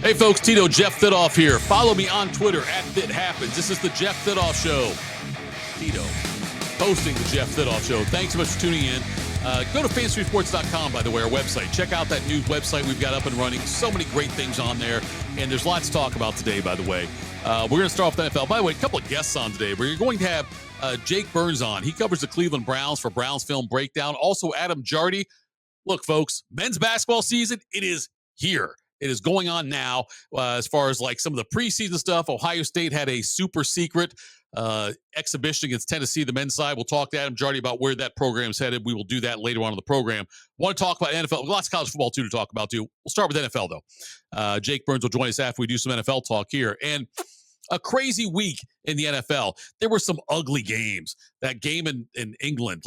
Hey folks, Tito, Jeff Thidoff here. Follow me on Twitter @ThitHappens. This is the Jeff Thidoff Show. Tito, hosting the Jeff Thidoff Show. Thanks so much for tuning in. Go to fantasyreports.com, by the way, our website. Check out that new website we've got up and running. So many great things on there, and there's lots to talk about today, by the way. We're going to start off with the NFL. By the way, a couple of guests on today. We're going to have Jake Burns on. He covers the Cleveland Browns for Browns Film Breakdown. Also, Adam Jardy. Look, folks, men's basketball season, it is here. It is going on now. As far as like some of the preseason stuff, Ohio State had a super secret exhibition against Tennessee, the men's side. We'll talk to Adam Jardy about where that program's headed. We will do that later on in the program. Want to talk about NFL. Lots of college football, too, to talk about, too. We'll start with NFL, though. Jake Burns will join us after we do some NFL talk here. And a crazy week in the NFL. There were some ugly games. That game in England,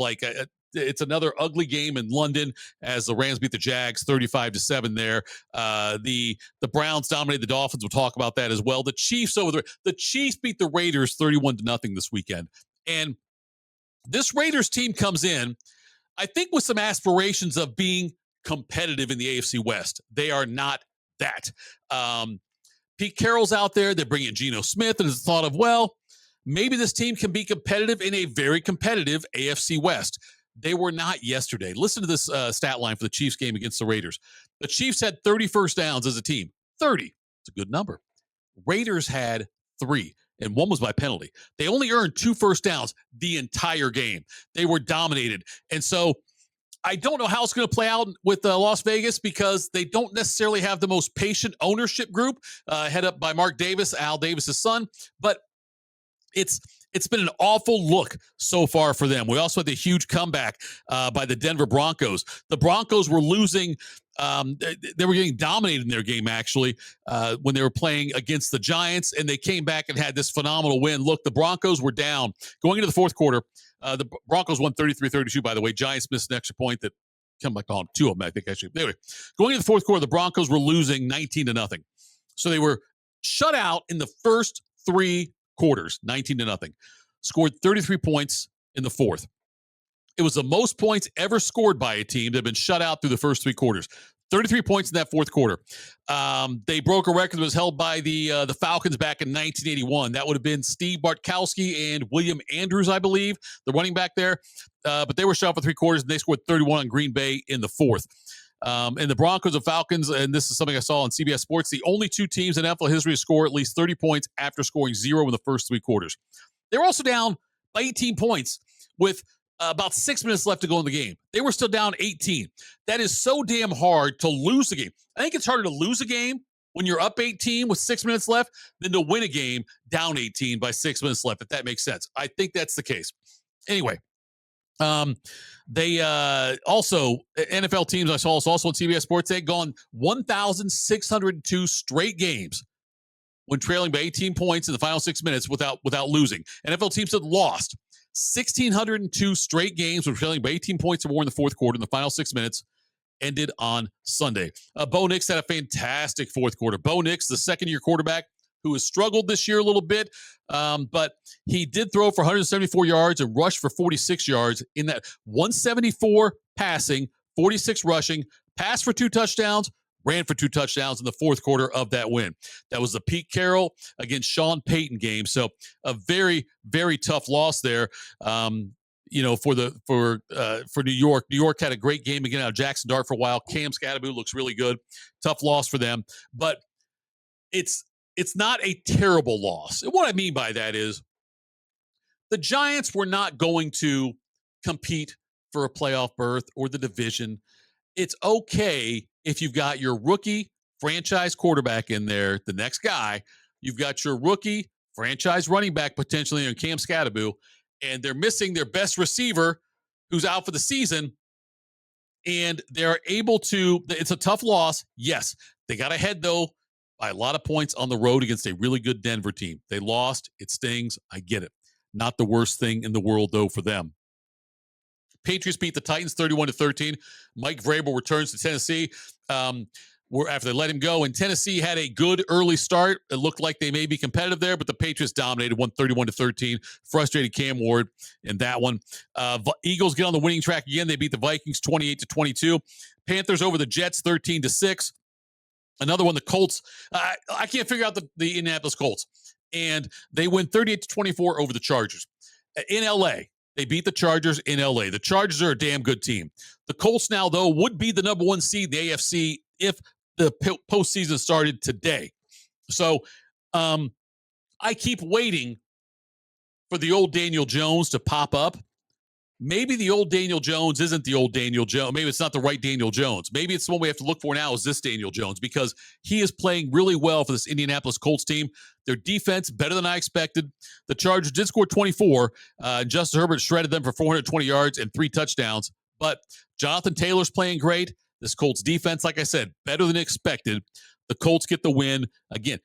it's another ugly game in London as the Rams beat the Jags 35-7 there. The Browns dominated the Dolphins. We'll talk about that as well. The Chiefs the Chiefs beat the Raiders 31-0 this weekend. And this Raiders team comes in, I think, with some aspirations of being competitive in the AFC West. They are not that. Pete Carroll's out there. They're bringing Geno Smith, and it's thought of, well, maybe this team can be competitive in a very competitive AFC West. They were not yesterday. Listen to this stat line for the Chiefs game against the Raiders. The Chiefs had 30 first downs as a team. 30. It's a good number. Raiders had 3, and 1 was by penalty. They only earned 2 first downs the entire game. They were dominated. And so I don't know how it's going to play out with Las Vegas because they don't necessarily have the most patient ownership group, head up by Mark Davis, Al Davis's son. But it's been an awful look so far for them. We also had the huge comeback by the Denver Broncos. The Broncos were losing. They were getting dominated in their game, actually, when they were playing against the Giants, and they came back and had this phenomenal win. Look, the Broncos were down. Going into the fourth quarter, the Broncos won 33-32, by the way. Giants missed an extra point that come back on 2 of them, I think, actually. Anyway, going into the fourth quarter, the Broncos were losing 19-0. So they were shut out in the first 3 quarters, 19-0. Scored 33 points in the fourth. It was the most points ever scored by a team that had been shut out through the first 3 quarters. 33 points in that fourth quarter. They broke a record that was held by the Falcons back in 1981. That would have been Steve Bartkowski and William Andrews, I believe, the running back there. But they were shut out for 3 quarters, and they scored 31 on Green Bay in the fourth. And the Broncos and Falcons, and this is something I saw on CBS Sports, the only 2 teams in NFL history to score at least 30 points after scoring 0 in the first 3 quarters. They were also down by 18 points with about 6 minutes left to go in the game. They were still down 18. That is so damn hard to lose a game. I think it's harder to lose a game when you're up 18 with 6 minutes left than to win a game down 18 by 6 minutes left, if that makes sense. I think that's the case. Anyway. They also, NFL teams I saw also on CBS Sports, they'd gone 1,602 straight games when trailing by 18 points in the final 6 minutes without losing. NFL teams had lost 1,602 straight games when trailing by 18 points or more in the fourth quarter in the final 6 minutes. Ended on Sunday. Bo Nix had a fantastic fourth quarter. Bo Nix, the second-year quarterback, who has struggled this year a little bit, but he did throw for 174 yards and rush for 46 yards in that 174 passing, 46 rushing, passed for 2 touchdowns, ran for 2 touchdowns in the fourth quarter of that win. That was the Pete Carroll against Sean Payton game. So a very, very tough loss there. For New York. New York had a great game again out of Jackson Dart for a while. Cam Scatterbo looks really good. Tough loss for them, but it's not a terrible loss. And what I mean by that is the Giants were not going to compete for a playoff berth or the division. It's okay if you've got your rookie franchise quarterback in there, the next guy. You've got your rookie franchise running back potentially in Cam Scatterbo, and they're missing their best receiver who's out for the season, and they're able to – it's a tough loss. Yes, they got ahead, though, by a lot of points on the road against a really good Denver team. They lost. It stings. I get it. Not the worst thing in the world, though, for them. Patriots beat the Titans 31-13. Mike Vrabel returns to Tennessee after they let him go. And Tennessee had a good early start. It looked like they may be competitive there, but the Patriots dominated, won 31-13. Frustrated Cam Ward in that one. Eagles get on the winning track again. They beat the Vikings 28-22. Panthers over the Jets 13-6. Another one, the Colts. I can't figure out the Indianapolis Colts. And they win 38-24 over the Chargers. In L.A., they beat the Chargers in L.A. The Chargers are a damn good team. The Colts now, though, would be the number one seed in the AFC if the postseason started today. So I keep waiting for the old Daniel Jones to pop up. Maybe the old Daniel Jones isn't the old Daniel Jones. Maybe it's not the right Daniel Jones. Maybe it's the one we have to look for now is this Daniel Jones, because he is playing really well for this Indianapolis Colts team. Their defense, better than I expected. The Chargers did score 24. Justin Herbert shredded them for 420 yards and 3 touchdowns. But Jonathan Taylor's playing great. This Colts defense, like I said, better than expected. The Colts get the win. Again,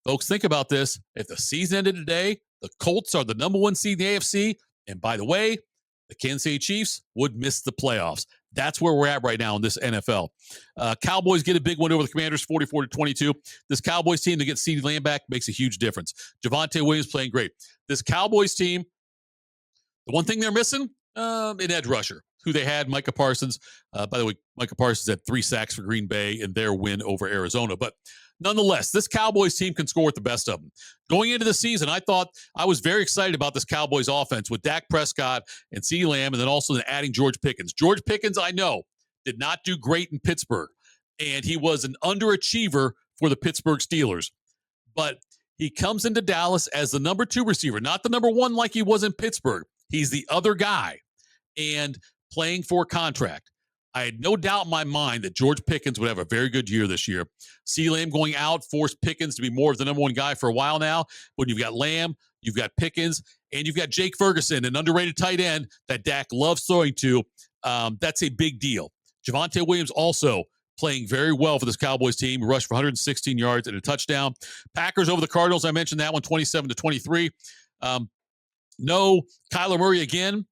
folks, think about this. If the season ended today, the Colts are the number one seed in the AFC. And by the way, the Kansas City Chiefs would miss the playoffs. That's where we're at right now in this NFL. Cowboys get a big win over the Commanders, 44-22. This Cowboys team to get CeeDee Lamb back makes a huge difference. Javonte Williams playing great. This Cowboys team, the one thing they're missing, an edge rusher, who they had, Micah Parsons. By the way, Micah Parsons had 3 sacks for Green Bay in their win over Arizona. But nonetheless, this Cowboys team can score with the best of them. Going into the season, I was very excited about this Cowboys offense with Dak Prescott and CeeDee Lamb, and then also adding George Pickens. George Pickens, I know, did not do great in Pittsburgh, and he was an underachiever for the Pittsburgh Steelers. But he comes into Dallas as the number 2 receiver, not the number 1 like he was in Pittsburgh. He's the other guy and playing for a contract. I had no doubt in my mind that George Pickens would have a very good year this year. CeeDee Lamb going out forced Pickens to be more of the number 1 guy for a while now. But you've got Lamb, you've got Pickens, and you've got Jake Ferguson, an underrated tight end that Dak loves throwing to. That's a big deal. Javonte Williams also playing very well for this Cowboys team. Rushed for 116 yards and a touchdown. Packers over the Cardinals. I mentioned that one, 27-23. No Kyler Murray again.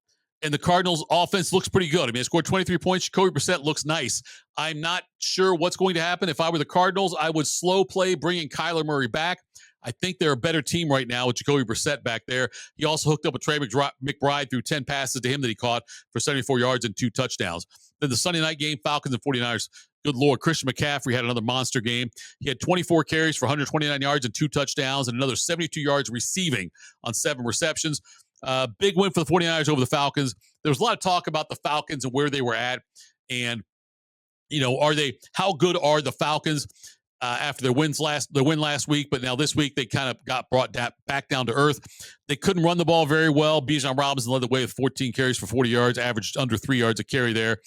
And the Cardinals offense looks pretty good. I mean, they scored 23 points. Jacoby Brissett looks nice. I'm not sure what's going to happen. If I were the Cardinals, I would slow play bringing Kyler Murray back. I think they're a better team right now with Jacoby Brissett back there. He also hooked up with Trey McBride through 10 passes to him that he caught for 74 yards and 2 touchdowns. Then the Sunday night game, Falcons and 49ers. Good Lord, Christian McCaffrey had another monster game. He had 24 carries for 129 yards and 2 touchdowns and another 72 yards receiving on 7 receptions. Big win for the 49ers over the Falcons. There was a lot of talk about the Falcons and where they were at. And, how good are the Falcons after their win last week? But now this week, they kind of got brought back down to earth. They couldn't run the ball very well. Bijan Robinson led the way with 14 carries for 40 yards, averaged under 3 yards a carry there.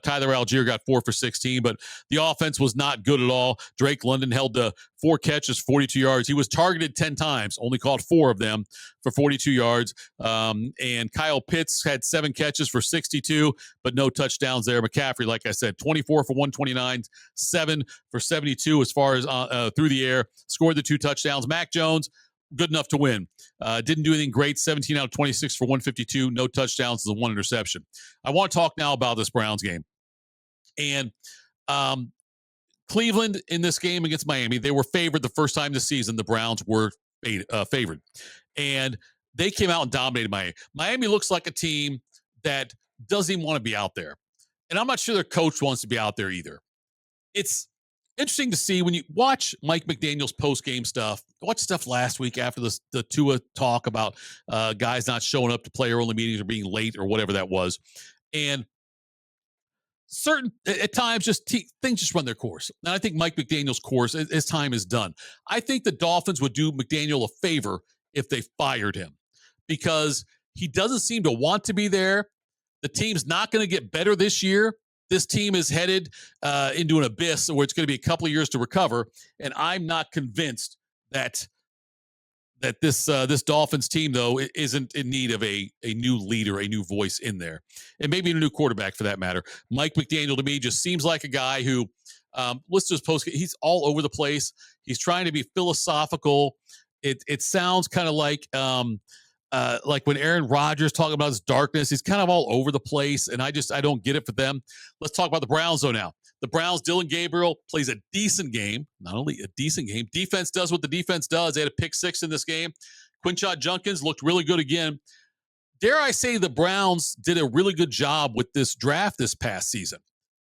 Tyler Algier got 4 for 16, but the offense was not good at all. Drake London held 4 catches, 42 yards. He was targeted 10 times, only caught 4 of them for 42 yards. And Kyle Pitts had 7 catches for 62, but no touchdowns there. McCaffrey, like I said, 24 for 129, 7 for 72 as far as through the air, scored the 2 touchdowns. Mac Jones, good enough to win. Didn't do anything great. 17 out of 26 for 152, no touchdowns, and 1 interception. I want to talk now about this Browns game. And Cleveland in this game against Miami, they were favored the first time this season. The Browns were favored. And they came out and dominated Miami. Miami looks like a team that doesn't even want to be out there. And I'm not sure their coach wants to be out there either. It's interesting to see when you watch Mike McDaniel's post-game stuff, watch stuff last week after the Tua talk about guys not showing up to player-only meetings or being late or whatever that was. And at times, things just run their course. And I think Mike McDaniel's course, his time is done. I think the Dolphins would do McDaniel a favor if they fired him because he doesn't seem to want to be there. The team's not going to get better this year. This team is headed into an abyss where it's going to be a couple of years to recover, and I'm not convinced that this Dolphins team, though, isn't in need of a new leader, a new voice in there, and maybe a new quarterback for that matter. Mike McDaniel, to me, just seems like a guy who, listen to his post, he's all over the place. He's trying to be philosophical. It sounds kind of like when Aaron Rodgers talking about his darkness, he's kind of all over the place, and I don't get it for them. Let's talk about the Browns, though, now. The Browns, Dylan Gabriel plays a decent game, not only a decent game. Defense does what the defense does. They had a pick 6 in this game. Quinshon Judkins looked really good again. Dare I say the Browns did a really good job with this draft this past season.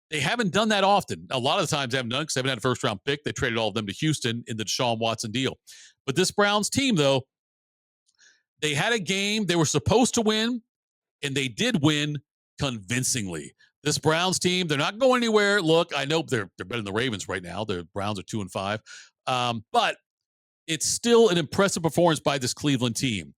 They haven't done that often. A lot of the times they haven't done because they haven't had a first round pick. They traded all of them to Houston in the Deshaun Watson deal. But this Browns team, though, they had a game they were supposed to win, and they did win convincingly. This Browns team, they're not going anywhere. Look, I know they're better than the Ravens right now. The Browns are 2-5, but it's still an impressive performance by this Cleveland team.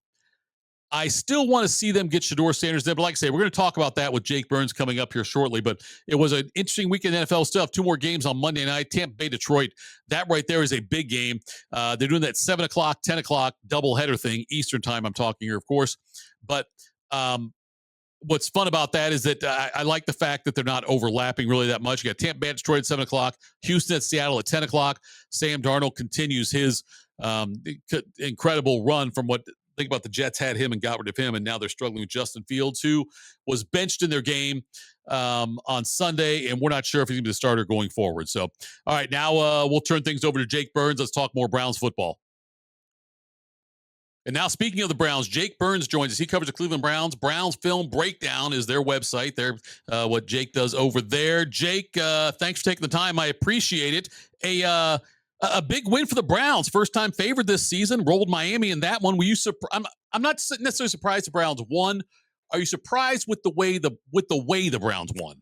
I still want to see them get Shedeur Sanders there, but like I say, we're going to talk about that with Jake Burns coming up here shortly. But it was an interesting weekend in NFL stuff. 2 more games on Monday night. Tampa Bay, Detroit. That right there is a big game. They're doing that 7 o'clock, 10 o'clock doubleheader thing, Eastern time. I'm talking here, of course. But what's fun about that is that I like the fact that they're not overlapping really that much. You got Tampa Bay, Detroit at 7 o'clock, Houston at Seattle at 10 o'clock. Sam Darnold continues his incredible run from what. Think about the Jets had him and got rid of him, and now they're struggling with Justin Fields, who was benched in their game on Sunday, and we're not sure if he's going to be the starter going forward. So, all right, now we'll turn things over to Jake Burns. Let's talk more Browns football. And now, speaking of the Browns, Jake Burns joins us. He covers the Cleveland Browns. Browns Film Breakdown is their website. They're what Jake does over there. Jake, thanks for taking the time. I appreciate it. A big win for the Browns. First time favored this season. Rolled Miami in that one. Were you surprised? I'm not necessarily surprised the Browns won. Are you surprised with the way the Browns won?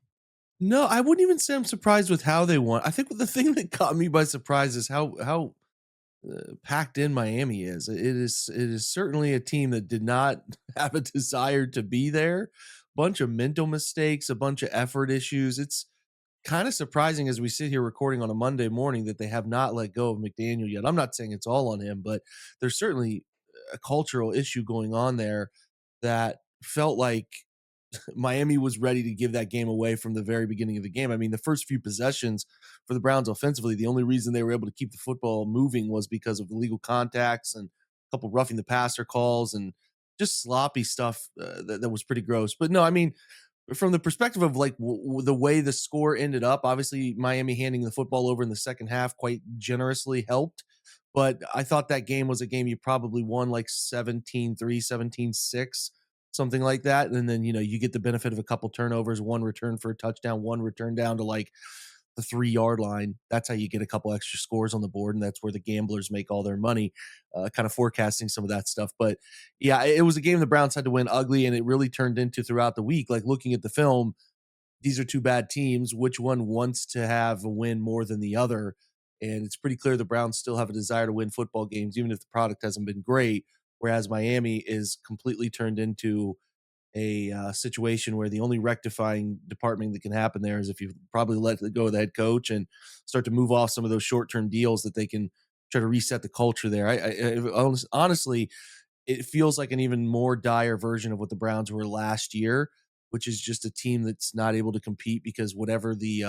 No, I wouldn't even say I'm surprised with how they won. I think the thing that caught me by surprise is how packed in Miami is. It is certainly a team that did not have a desire to be there. Bunch of mental mistakes, a bunch of effort issues. It's kind of surprising as we sit here recording on a Monday morning that they have not let go of McDaniel yet. I'm not saying it's all on him, but there's certainly a cultural issue going on there that felt like Miami was ready to give that game away from the very beginning of the game. I mean, the first few possessions for the Browns offensively, the only reason they were able to keep the football moving was because of illegal contacts and a couple roughing the passer calls and just sloppy stuff that was pretty gross. But no, I mean, from the perspective of like the way the score ended up, obviously Miami handing the football over in the second half quite generously helped. But I thought that game was a game you probably won like 17-3, 17-6, something like that. And then, you get the benefit of a couple turnovers, one return for a touchdown, one return down to like the 3-yard line. That's how you get a couple extra scores on the board. And that's where the gamblers make all their money, kind of forecasting some of that stuff. But yeah, it was a game the Browns had to win ugly. And it really turned into throughout the week, like looking at the film, these are two bad teams. Which one wants to have a win more than the other? And it's pretty clear the Browns still have a desire to win football games, even if the product hasn't been great. Whereas Miami is completely turned into a situation where the only rectifying department that can happen there is if you probably let go of the head coach and start to move off some of those short-term deals that they can try to reset the culture there. I honestly, it feels like an even more dire version of what the Browns were last year, which is just a team that's not able to compete because whatever the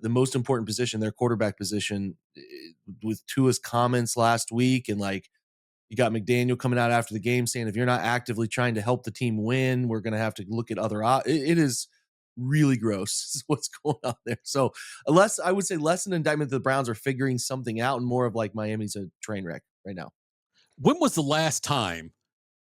most important position, their quarterback position, with Tua's comments last week and like you got McDaniel coming out after the game saying, if you're not actively trying to help the team win, we're going to have to look at other. It is really gross what's going on there. So I would say less an indictment that the Browns are figuring something out and more of like Miami's a train wreck right now. When was the last time?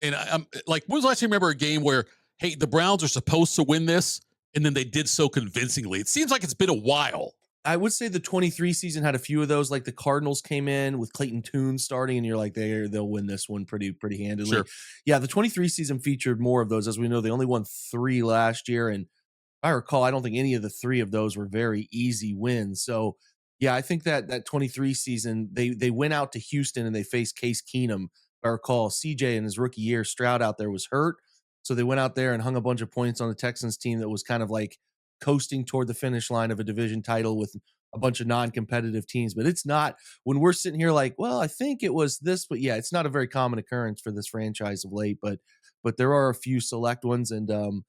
And I'm like, when was the last time you remember a game where, hey, the Browns are supposed to win this, and then they did so convincingly? It seems like it's been a while. I would say the 23 season had a few of those. Like the Cardinals came in with Clayton Tune starting, and you're like, they'll win this one pretty handily. Sure. Yeah, the 23 season featured more of those. As we know, they only won 3 last year, and if I recall, I don't think any of the 3 of those were very easy wins. So, yeah, I think that 23 season, they went out to Houston and they faced Case Keenum. If I recall, CJ in his rookie year, Stroud out there was hurt. So they went out there and hung a bunch of points on the Texans team that was kind of like coasting toward the finish line of a division title with a bunch of non-competitive teams. But it's not, when we're sitting here like, well, I think it was this, but yeah, it's not a very common occurrence for this franchise of late, but there are a few select ones. And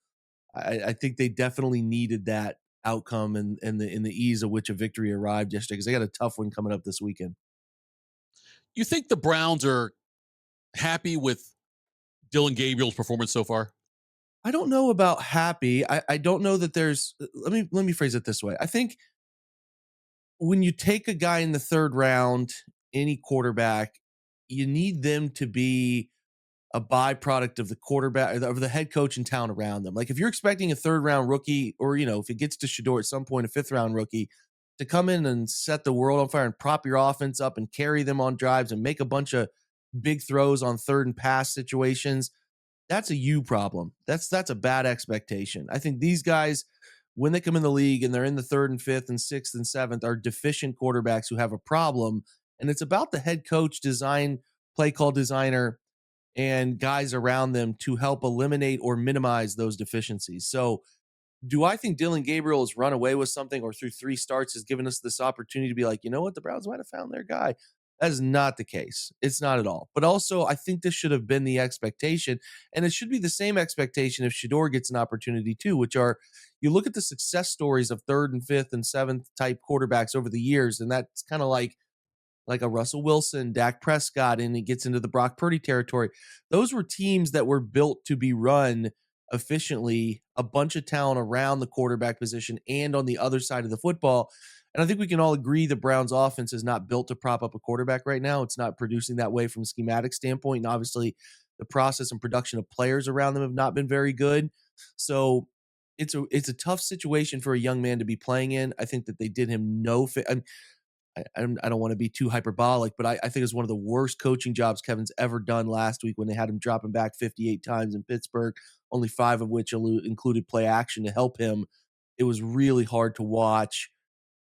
I think they definitely needed that outcome and the ease of which a victory arrived yesterday, because they got a tough one coming up this weekend. You think the Browns are happy with Dylan Gabriel's performance so far? I don't know about happy. I don't know that there's, let me phrase it this way. I think when you take a guy in the 3rd round, any quarterback, you need them to be a byproduct of the quarterback, of the head coach in town around them. Like if you're expecting a 3rd round rookie, or if it gets to Shador at some point, a 5th round rookie, to come in and set the world on fire and prop your offense up and carry them on drives and make a bunch of big throws on 3rd and pass situations, that's a you problem. That's a bad expectation. I think these guys, when they come in the league and they're in the 3rd and 5th and 6th and 7th, are deficient quarterbacks who have a problem. And it's about the head coach, play call designer, and guys around them to help eliminate or minimize those deficiencies. So do I think Dylan Gabriel has run away with something, or through 3 starts has given us this opportunity to be like, you know what, the Browns might have found their guy? That is not the case. It's not at all. But also, I think this should have been the expectation. And it should be the same expectation if Shador gets an opportunity too, which are, you look at the success stories of 3rd and 5th and 7th type quarterbacks over the years, and that's kind of like a Russell Wilson, Dak Prescott, and he gets into the Brock Purdy territory. Those were teams that were built to be run efficiently, a bunch of talent around the quarterback position and on the other side of the football. And I think we can all agree the Browns offense is not built to prop up a quarterback right now. It's not producing that way from a schematic standpoint. And obviously the process and production of players around them have not been very good. So it's a tough situation for a young man to be playing in. I think that they did him no fit. I don't want to be too hyperbolic, but I think it's one of the worst coaching jobs Kevin's ever done last week when they had him dropping back 58 times in Pittsburgh, only 5 of which included play action to help him. It was really hard to watch,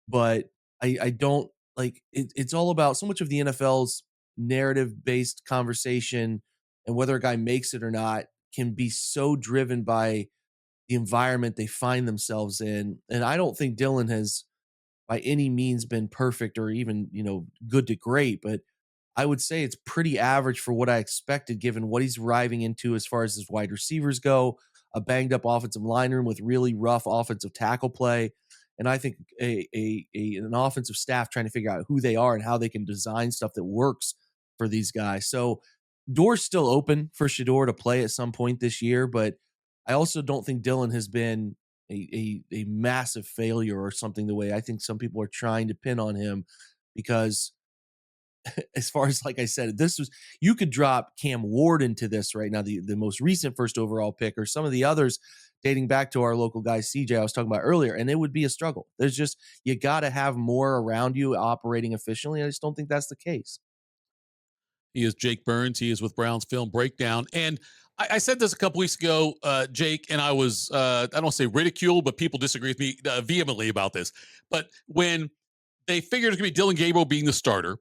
but I don't like it. It's all about, so much of the NFL's narrative based conversation and whether a guy makes it or not can be so driven by the environment they find themselves in. And I don't think Dylan has by any means been perfect or even, good to great, but I would say it's pretty average for what I expected given what he's arriving into as far as his wide receivers go, a banged up offensive line room with really rough offensive tackle play. And I think an offensive staff trying to figure out who they are and how they can design stuff that works for these guys. So doors still open for Shador to play at some point this year, but I also don't think Dylan has been a massive failure or something the way I think some people are trying to pin on him, because as far as, like I said, you could drop Cam Ward into this right now, the most recent first overall pick, or some of the others dating back to our local guy CJ I was talking about earlier, and it would be a struggle. There's just, you got to have more around you operating efficiently. I just don't think that's the case. He is Jake Burns. He is with Browns Film Breakdown. And I said this a couple weeks ago, Jake, and I was, I don't say ridiculed, but people disagree with me vehemently about this. But when they figured it was going to be Dylan Gabriel being the starter,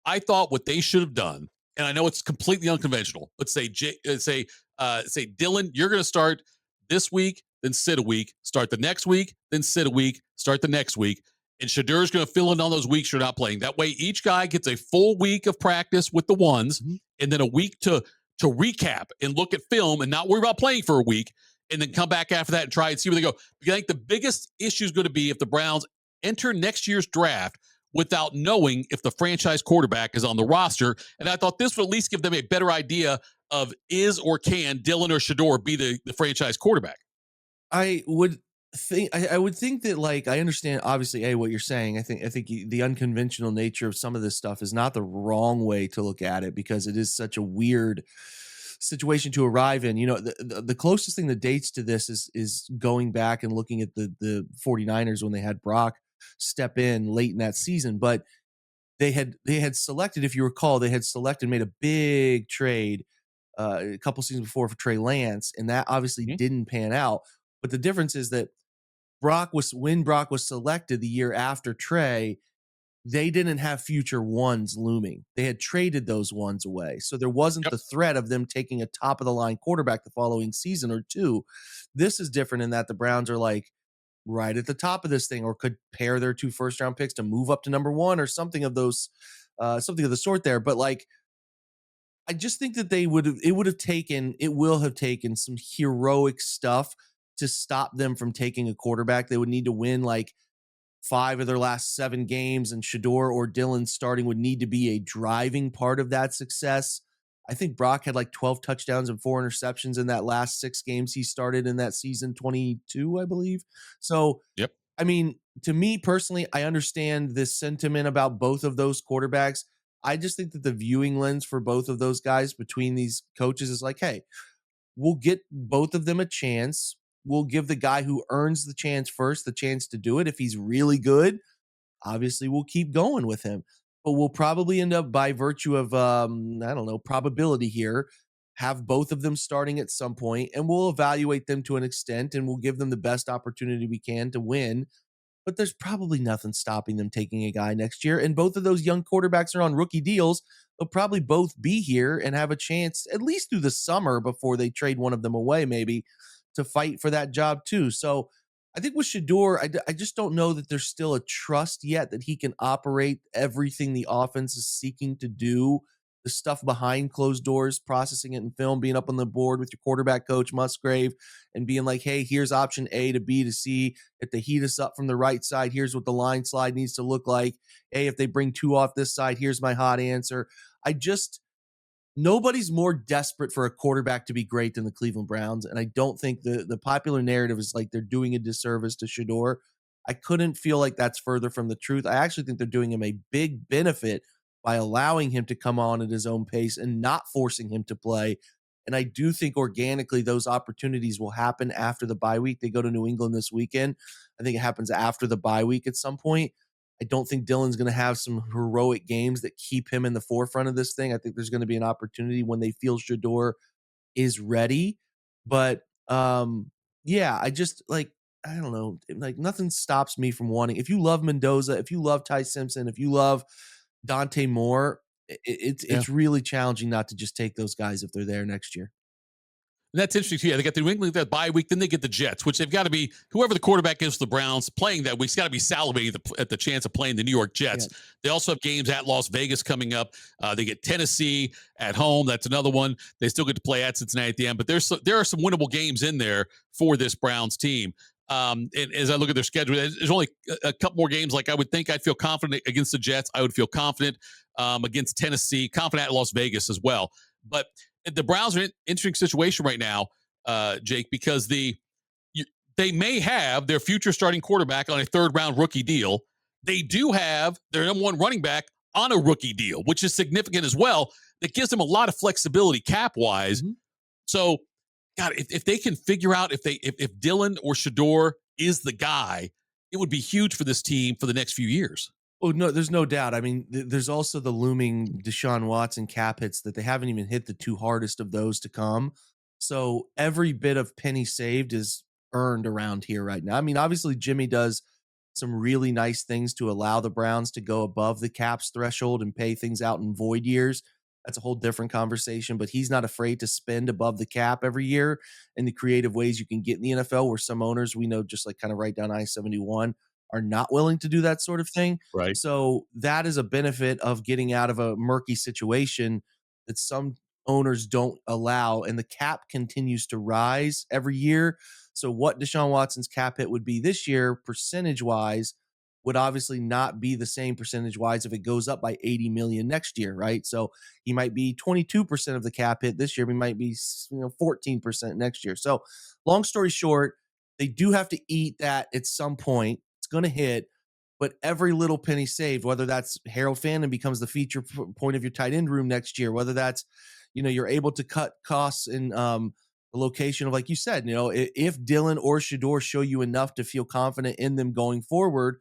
I thought what they should have done, and I know it's completely unconventional, but say Dylan, you're going to start this week, then sit a week, start the next week, then sit a week, start the next week. And Shadur's going to fill in on those weeks you're not playing. That way, each guy gets a full week of practice with the ones, and then a week to recap and look at film and not worry about playing for a week, and then come back after that and try and see where they go. Because I think the biggest issue is going to be if the Browns enter next year's draft without knowing if the franchise quarterback is on the roster. And I thought this would at least give them a better idea of is or can Dylan or Shador be the franchise quarterback. I would think that, like, I understand obviously what you're saying. I think the unconventional nature of some of this stuff is not the wrong way to look at it, because it is such a weird situation to arrive in. The closest thing that dates to this is going back and looking at the 49ers when they had Brock step in late in that season. But they had selected, if you recall, made a big trade a couple seasons before for Trey Lance, and that obviously didn't pan out. But the difference is that when Brock was selected the year after Trey, they didn't have future ones looming. They had traded those ones away. So there wasn't the threat of them taking a top of the line quarterback the following season or two. This is different in that the Browns are like right at the top of this thing, or could pair their 2 first round picks to move up to number 1 or something of the sort there. But like, I just think that it will have taken some heroic stuff to stop them from taking a quarterback. They would need to win like 5 of their last 7 games, and Shador or Dylan starting would need to be a driving part of that success. I think Brock had like 12 touchdowns and 4 interceptions in that last 6 games he started in that season, 22, I believe. So, I mean, to me personally, I understand this sentiment about both of those quarterbacks. I just think that the viewing lens for both of those guys between these coaches is like, hey, we'll get both of them a chance. We'll give the guy who earns the chance first the chance to do it. If he's really good, obviously we'll keep going with him. But we'll probably end up, by virtue of I don't know, probability here, have both of them starting at some point, and we'll evaluate them to an extent, and we'll give them the best opportunity we can to win. But there's probably nothing stopping them taking a guy next year. And both of those young quarterbacks are on rookie deals. They'll probably both be here and have a chance, at least through the summer before they trade one of them away, maybe, to fight for that job too. So I think with Shador, I just don't know that there's still a trust yet that he can operate everything the offense is seeking to do, the stuff behind closed doors, processing it in film, being up on the board with your quarterback coach, Musgrave, and being like, hey, here's option A to B to C. If they heat us up from the right side, here's what the line slide needs to look like. Hey, if they bring two off this side, here's my hot answer. Nobody's more desperate for a quarterback to be great than the Cleveland Browns. And I don't think the popular narrative is like they're doing a disservice to Shador. I couldn't feel like that's further from the truth. I actually think they're doing him a big benefit by allowing him to come on at his own pace and not forcing him to play. And I do think organically those opportunities will happen after the bye week. They go to New England this weekend. I think it happens after the bye week at some point. I don't think Dylan's going to have some heroic games that keep him in the forefront of this thing. I think there's going to be an opportunity when they feel Shador is ready. But yeah, I just I don't know, like nothing stops me from wanting. If you love Mendoza, if you love Ty Simpson, if you love Dante Moore, it's really challenging not to just take those guys if they're there next year. And that's interesting too. Yeah, they got the New England that bye week, then they get the Jets, which they've got to be, whoever the quarterback is for the Browns playing that week's got to be salivating at the chance of playing the New York Jets. Yeah. They also have games at Las Vegas coming up. They get Tennessee at home. That's another one. They still get to play at Cincinnati at the end, but there are some winnable games in there for this Browns team. And as I look at their schedule, there's only a couple more games. Like I would think I'd feel confident against the Jets. I would feel confident against Tennessee, confident at Las Vegas as well. But the Browns are in an interesting situation right now, Jake, because they may have their future starting quarterback on a third-round rookie deal. They do have their number one running back on a rookie deal, which is significant as well. That gives them a lot of flexibility cap-wise. Mm-hmm. So, God, if they can figure out if Dylan or Shador is the guy, it would be huge for this team for the next few years. Oh, no, there's no doubt. I mean, there's also the looming Deshaun Watson cap hits that they haven't even hit the two hardest of those to come. So every bit of penny saved is earned around here right now. I mean, obviously Jimmy does some really nice things to allow the Browns to go above the cap's threshold and pay things out in void years. That's a whole different conversation, but he's not afraid to spend above the cap every year in the creative ways you can get in the NFL, where some owners we know just like kind of right down I-71 are not willing to do that sort of thing. Right. So that is a benefit of getting out of a murky situation that some owners don't allow. And the cap continues to rise every year. So what Deshaun Watson's cap hit would be this year, percentage wise, would obviously not be the same percentage wise if it goes up by 80 million next year. Right. So he might be 22% of the cap hit this year. He might be 14% next year. So long story short, they do have to eat that at some point. Going to hit, but every little penny saved, whether that's Harold Fannin becomes the feature point of your tight end room next year, whether that's, you're able to cut costs in the location of, like you said, if Dylan or Shador show you enough to feel confident in them going forward,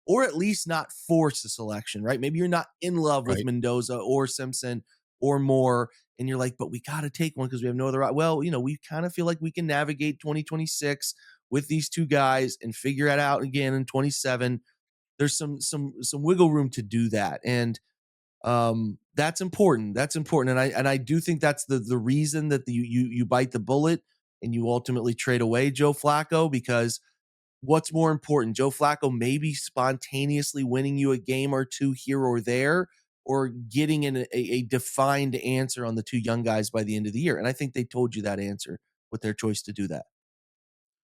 or at least not force the selection, right? Maybe you're not in love with Mendoza or Simpson or Moore, and you're like, but we got to take one because we have no other. Well, we kind of feel like we can navigate 2026 with these two guys and figure it out again in 27. There's some wiggle room to do that. And that's important. That's important. And I do think that's the reason that you bite the bullet and you ultimately trade away Joe Flacco, because what's more important, Joe Flacco maybe spontaneously winning you a game or two here or there, or getting in a defined answer on the two young guys by the end of the year. And I think they told you that answer with their choice to do that.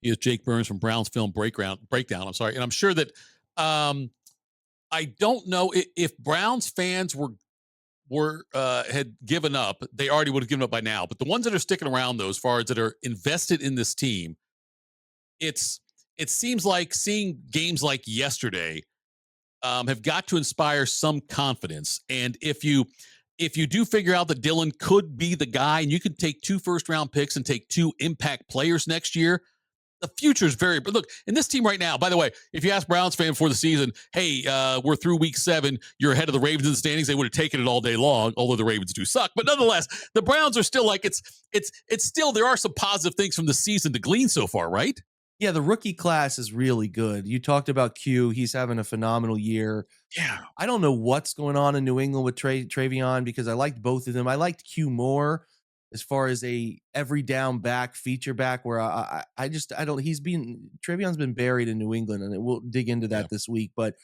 He is Jake Burns from Browns Film Breakdown. I'm sorry. And I'm sure that I don't know if Browns fans had given up. They already would have given up by now. But the ones that are sticking around, though, as far as that are invested in this team, it seems like seeing games like yesterday have got to inspire some confidence. And if you do figure out that Dillon could be the guy, and you can take 2 first-round picks and take 2 impact players next year, the future is very. But look, in this team right now, by the way, if you ask Browns fan before the season, hey, we're through week 7, you're ahead of the Ravens in the standings, they would have taken it all day long, although the Ravens do suck. But nonetheless, the Browns are still like, it's still, there are some positive things from the season to glean so far, right? Yeah, the rookie class is really good. You talked about Q. He's having a phenomenal year. Yeah. I don't know what's going on in New England with Travion, because I liked both of them. I liked Q more as far as a every down back, feature back, where I don't, Travion's been buried in New England, and we'll dig into that this week, but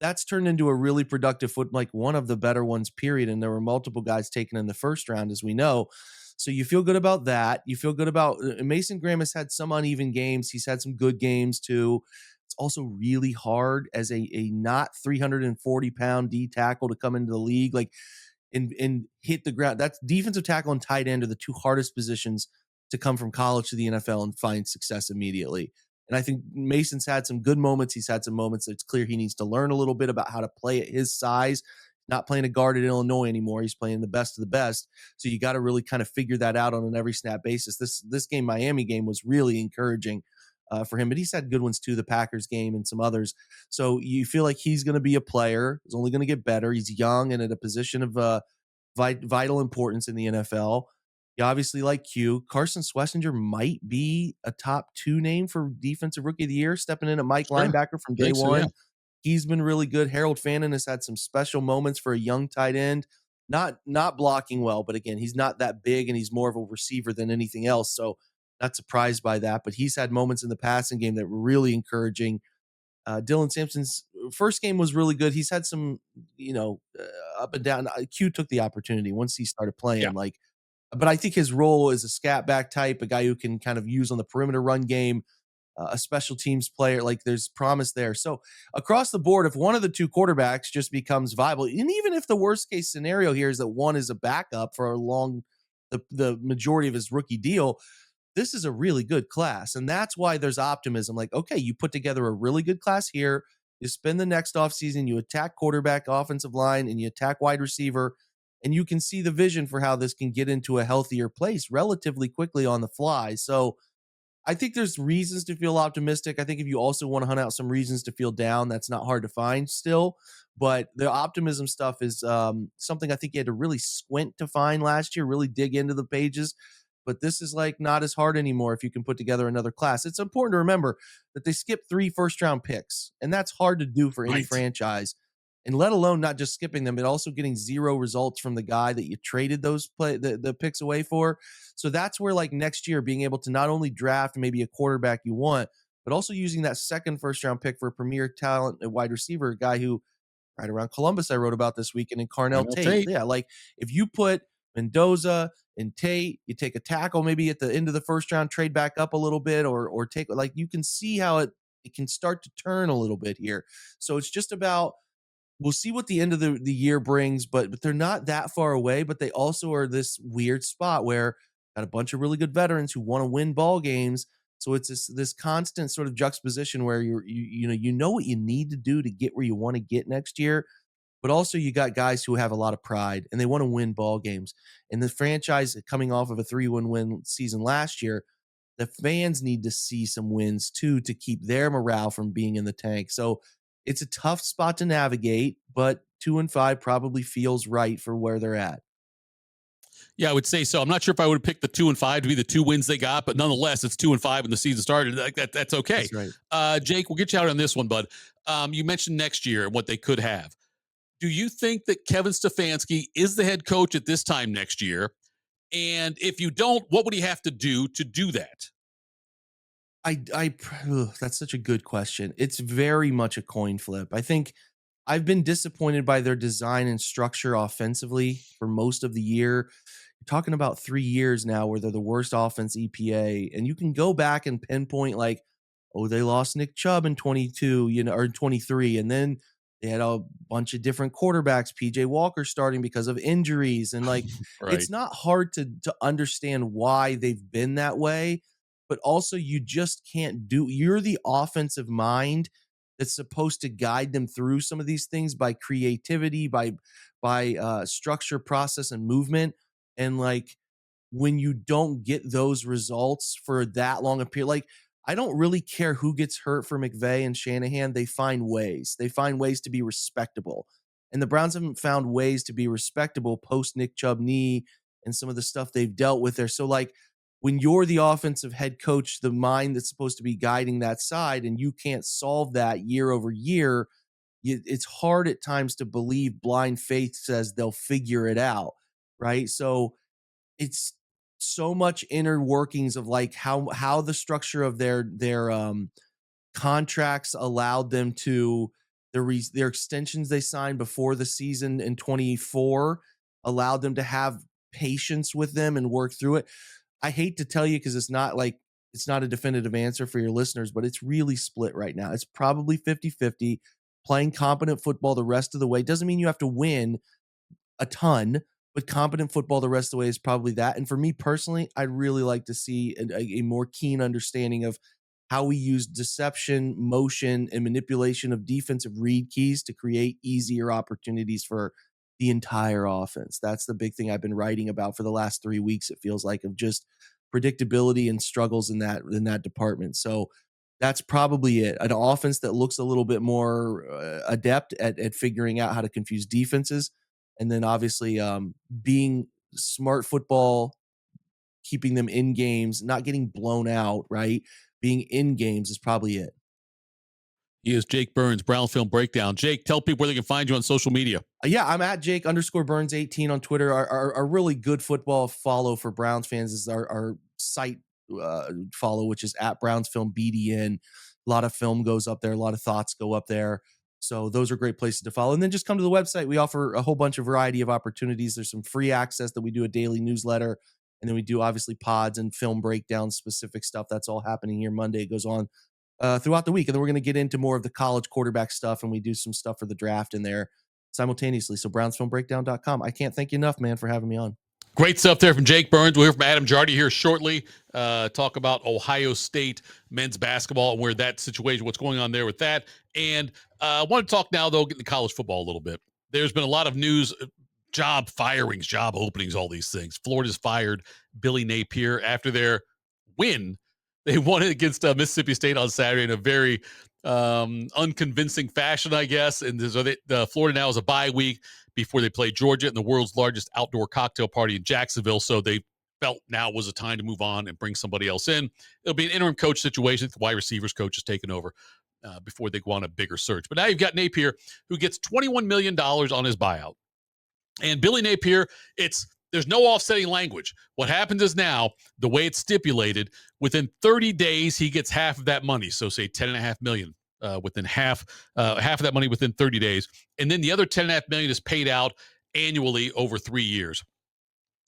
that's turned into a really productive like one of the better ones, period. And there were multiple guys taken in the first round, as we know. So you feel good about that. You feel good about Mason Graham has had some uneven games. He's had some good games too. It's also really hard as a not 340-pound D tackle to come into the league, like, and hit the ground. That's defensive tackle and tight end are the 2 hardest positions to come from college to the NFL and find success immediately. And I think Mason's had some good moments. He's had some moments that it's clear he needs to learn a little bit about how to play at his size. Not playing a guard at Illinois anymore. He's playing the best of the best. So you got to really kind of figure that out on an every snap basis. This game, Miami game, was really encouraging for him, but he's had good ones too, the Packers game and some others. So you feel like he's going to be a player. He's only going to get better. He's young and at a position of vital importance in the NFL. You obviously like Q. Carson Schlesinger might be a top 2 name for defensive rookie of the year, stepping in at Mike linebacker from day one. Yeah. He's been really good. Harold Fannin has had some special moments for a young tight end. Not blocking well, but again, he's not that big, and he's more of a receiver than anything else. So not surprised by that. But he's had moments in the passing game that were really encouraging. Dylan Sampson's first game was really good. He's had some, up and down. Q took the opportunity once he started playing. But I think his role is a scat back type, a guy who can kind of use on the perimeter run game. A special teams player, like there's promise there. So across the board, if one of the 2 quarterbacks just becomes viable, and even if the worst case scenario here is that one is a backup for the majority of his rookie deal, this is a really good class. And that's why there's optimism. Like, okay, you put together a really good class here. You spend the next offseason, you attack quarterback, offensive line, and you attack wide receiver, and you can see the vision for how this can get into a healthier place relatively quickly on the fly. So I think there's reasons to feel optimistic. I think if you also want to hunt out some reasons to feel down, that's not hard to find still. But the optimism stuff is something I think you had to really squint to find last year, really dig into the pages. But this is like not as hard anymore if you can put together another class. It's important to remember that they skipped 3 first-round picks, and that's hard to do for any franchise. And let alone not just skipping them, but also getting 0 results from the guy that you traded the picks away for. So that's where, like, next year, being able to not only draft maybe a quarterback you want, but also using that second first-round pick for a premier talent, a wide receiver, a guy who right around Columbus I wrote about this weekend, in Carnell Tate. Yeah, like if you put Mendoza and Tate, you take a tackle maybe at the end of the first round, trade back up a little bit, or take, like, you can see how it can start to turn a little bit here. So it's just about, we'll see what the end of the year brings, but they're not that far away. But they also are this weird spot where got a bunch of really good veterans who want to win ball games. So it's this constant sort of juxtaposition where you know what you need to do to get where you want to get next year, but also you got guys who have a lot of pride and they want to win ball games. And the franchise coming off of a 3-win season last year, the fans need to see some wins too to keep their morale from being in the tank. So it's a tough spot to navigate, but 2-5 probably feels right for where they're at. Yeah, I would say so. I'm not sure if I would have picked the 2-5 to be the 2 wins they got, but nonetheless, it's 2-5 and the season started. Like that's okay. That's right. Jake, we'll get you out on this one, bud. You mentioned next year and what they could have. Do you think that Kevin Stefanski is the head coach at this time next year? And if you don't, what would he have to do that? That's such a good question. It's very much a coin flip. I think I've been disappointed by their design and structure offensively for most of the year. You're talking about 3 years now where they're the worst offense EPA, and you can go back and pinpoint, like, oh, they lost Nick Chubb in 22, or 23, and then they had a bunch of different quarterbacks, PJ Walker starting because of injuries, and like Right. It's not hard to understand why they've been that way, but also you just can't you're the offensive mind that's supposed to guide them through some of these things by creativity, by structure, process, and movement. And like when you don't get those results for that long a period, like I don't really care who gets hurt for McVay and Shanahan. They find ways. They find ways to be respectable. And the Browns haven't found ways to be respectable post Nick Chubb knee and some of the stuff they've dealt with there. So like when you're the offensive head coach, the mind that's supposed to be guiding that side, and you can't solve that year over year, it's hard at times to believe blind faith says they'll figure it out, right? So it's so much inner workings of like how the structure of their contracts allowed them to their extensions they signed before the season in 24 allowed them to have patience with them and work through it. I hate to tell you because it's not a definitive answer for your listeners, but it's really split right now. It's probably 50-50. Playing competent football the rest of the way doesn't mean you have to win a ton, but competent football the rest of the way is probably that. And for me personally, I'd really like to see a more keen understanding of how we use deception, motion, and manipulation of defensive read keys to create easier opportunities for the entire offense. That's the big thing I've been writing about for the last 3 weeks. It feels like of just predictability and struggles in that department. So that's probably it. An offense that looks a little bit more adept at figuring out how to confuse defenses. And then obviously being smart football, keeping them in games, not getting blown out, right? Being in games is probably it. He is Jake Burns, Brown Film Breakdown. Jake, tell people where they can find you on social media. Yeah, I'm at Jake_Burns18 on Twitter. Our really good football follow for Browns fans is our site follow, which is at Browns Film BDN. A lot of film goes up there. A lot of thoughts go up there. So those are great places to follow. And then just come to the website. We offer a whole bunch of variety of opportunities. There's some free access that we do a daily newsletter. And then we do obviously pods and film breakdown specific stuff. That's all happening here Monday. It goes on throughout the week. And then we're going to get into more of the college quarterback stuff. And we do some stuff for the draft in there simultaneously. So brownsfilmbreakdown.com. I can't thank you enough, man, for having me on. Great stuff there from Jake Burns. We'll hear from Adam Jardy here shortly. Talk about Ohio State men's basketball and where that situation, what's going on there with that. And I want to talk now, though, get into college football a little bit. There's been a lot of news, job firings, job openings, all these things. Florida's fired Billy Napier after their win. They won it against Mississippi State on Saturday in a very unconvincing fashion, I guess. And so Florida now is a bye week before they play Georgia in the world's largest outdoor cocktail party in Jacksonville. So they felt now was a time to move on and bring somebody else in. It'll be an interim coach situation. The wide receivers coach is taking over before they go on a bigger search. But now you've got Napier, who gets $21 million on his buyout. And Billy Napier, there's no offsetting language. What happens is now, the way it's stipulated, within 30 days, he gets half of that money. So say $10.5 million. Within half of that money within 30 days. And then the other $10.5 million is paid out annually over 3 years.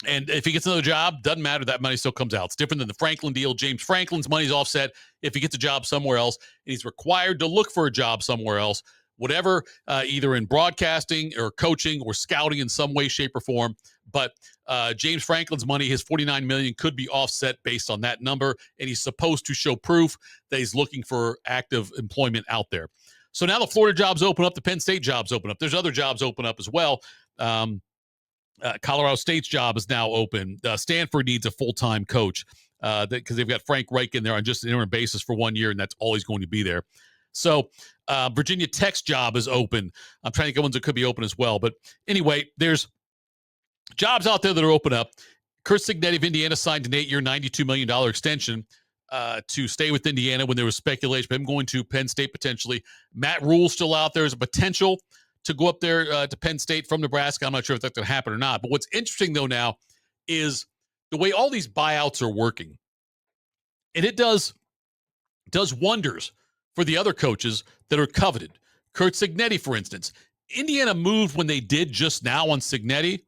And if he gets another job, doesn't matter. That money still comes out. It's different than the Franklin deal. James Franklin's money's offset if he gets a job somewhere else. And he's required to look for a job somewhere else, whatever, either in broadcasting or coaching or scouting in some way, shape, or form. But James Franklin's money, his $49 million, could be offset based on that number, and he's supposed to show proof that he's looking for active employment out there. So now the Florida jobs open up, the Penn State jobs open up. There's other jobs open up as well. Colorado State's job is now open. Stanford needs a full-time coach because they've got Frank Reich in there on just an interim basis for 1 year, and that's all he's going to be there. So Virginia Tech's job is open. I'm trying to think of ones that could be open as well. But anyway, there's jobs out there that are open up. Kurt Cignetti of Indiana signed an 8-year, $92 million extension to stay with Indiana when there was speculation of him going to Penn State potentially. Matt Rule's still out there as a potential to go up there to Penn State from Nebraska. I'm not sure if that's going to happen or not. But what's interesting, though, now is the way all these buyouts are working. And it does wonders for the other coaches that are coveted. Kurt Cignetti, for instance. Indiana moved when they did just now on Cignetti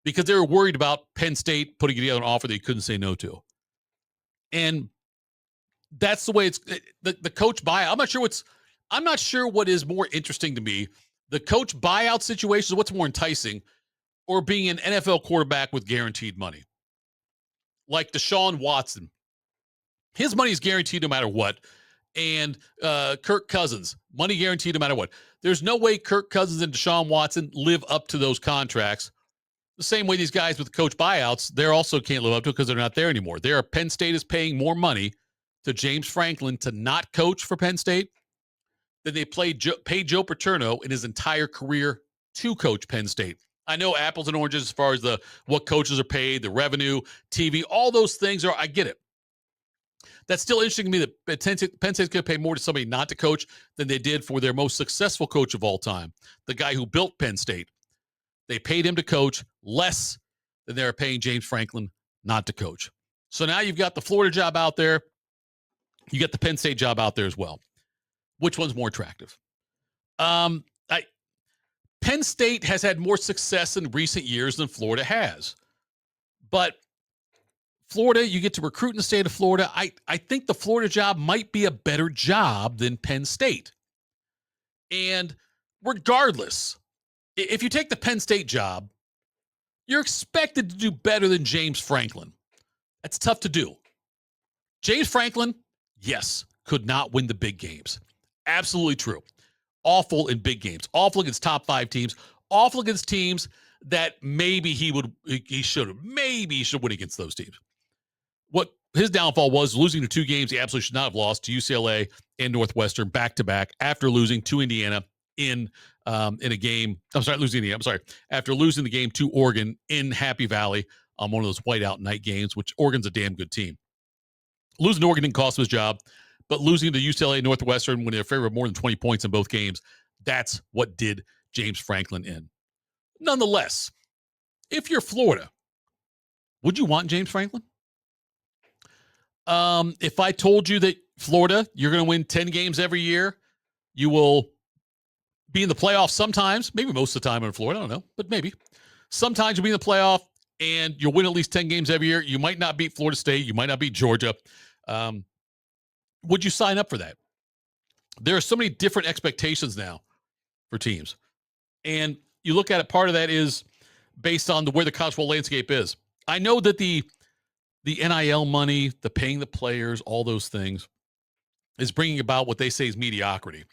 because they were worried about Penn State putting together an offer they couldn't say no to. And that's the way it's the coach buyout. I'm not sure what is more interesting to me. The coach buyout situation is what's more enticing, or being an NFL quarterback with guaranteed money. Like Deshaun Watson. His money is guaranteed no matter what. and Kirk Cousins, money guaranteed no matter what. There's no way Kirk Cousins and Deshaun Watson live up to those contracts. The same way these guys with coach buyouts, they also can't live up to it because they're not there anymore. Penn State is paying more money to James Franklin to not coach for Penn State than they paid Joe Paterno in his entire career to coach Penn State. I know apples and oranges as far as what coaches are paid, the revenue, TV, all those things I get it. That's still interesting to me that Penn State's going to pay more to somebody not to coach than they did for their most successful coach of all time, the guy who built Penn State. They paid him to coach less than they're paying James Franklin not to coach. So now you've got the Florida job out there. You got the Penn State job out there as well. Which one's more attractive? Penn State has had more success in recent years than Florida has. But Florida, you get to recruit in the state of Florida. I think the Florida job might be a better job than Penn State. And regardless, if you take the Penn State job, you're expected to do better than James Franklin. That's tough to do. James Franklin, yes, could not win the big games. Absolutely true. Awful in big games. Awful against top 5 teams. Awful against teams that maybe he should win against those teams. What his downfall was losing the 2 games he absolutely should not have lost to UCLA and Northwestern back-to-back after losing to Indiana in a game. After losing the game to Oregon in Happy Valley on one of those whiteout night games, which Oregon's a damn good team. Losing to Oregon didn't cost him his job, but losing to UCLA and Northwestern when they're favored more than 20 points in both games, that's what did James Franklin in. Nonetheless, if you're Florida, would you want James Franklin? If I told you that Florida, you're going to win 10 games every year, you will be in the playoffs sometimes, maybe most of the time in Florida, I don't know, but maybe. Sometimes you'll be in the playoff and you'll win at least 10 games every year. You might not beat Florida State. You might not beat Georgia. Would you sign up for that? There are so many different expectations now for teams. And you look at it, part of that is based on where the college football landscape is. I know that the NIL money, the paying the players, all those things is bringing about what they say is mediocrity.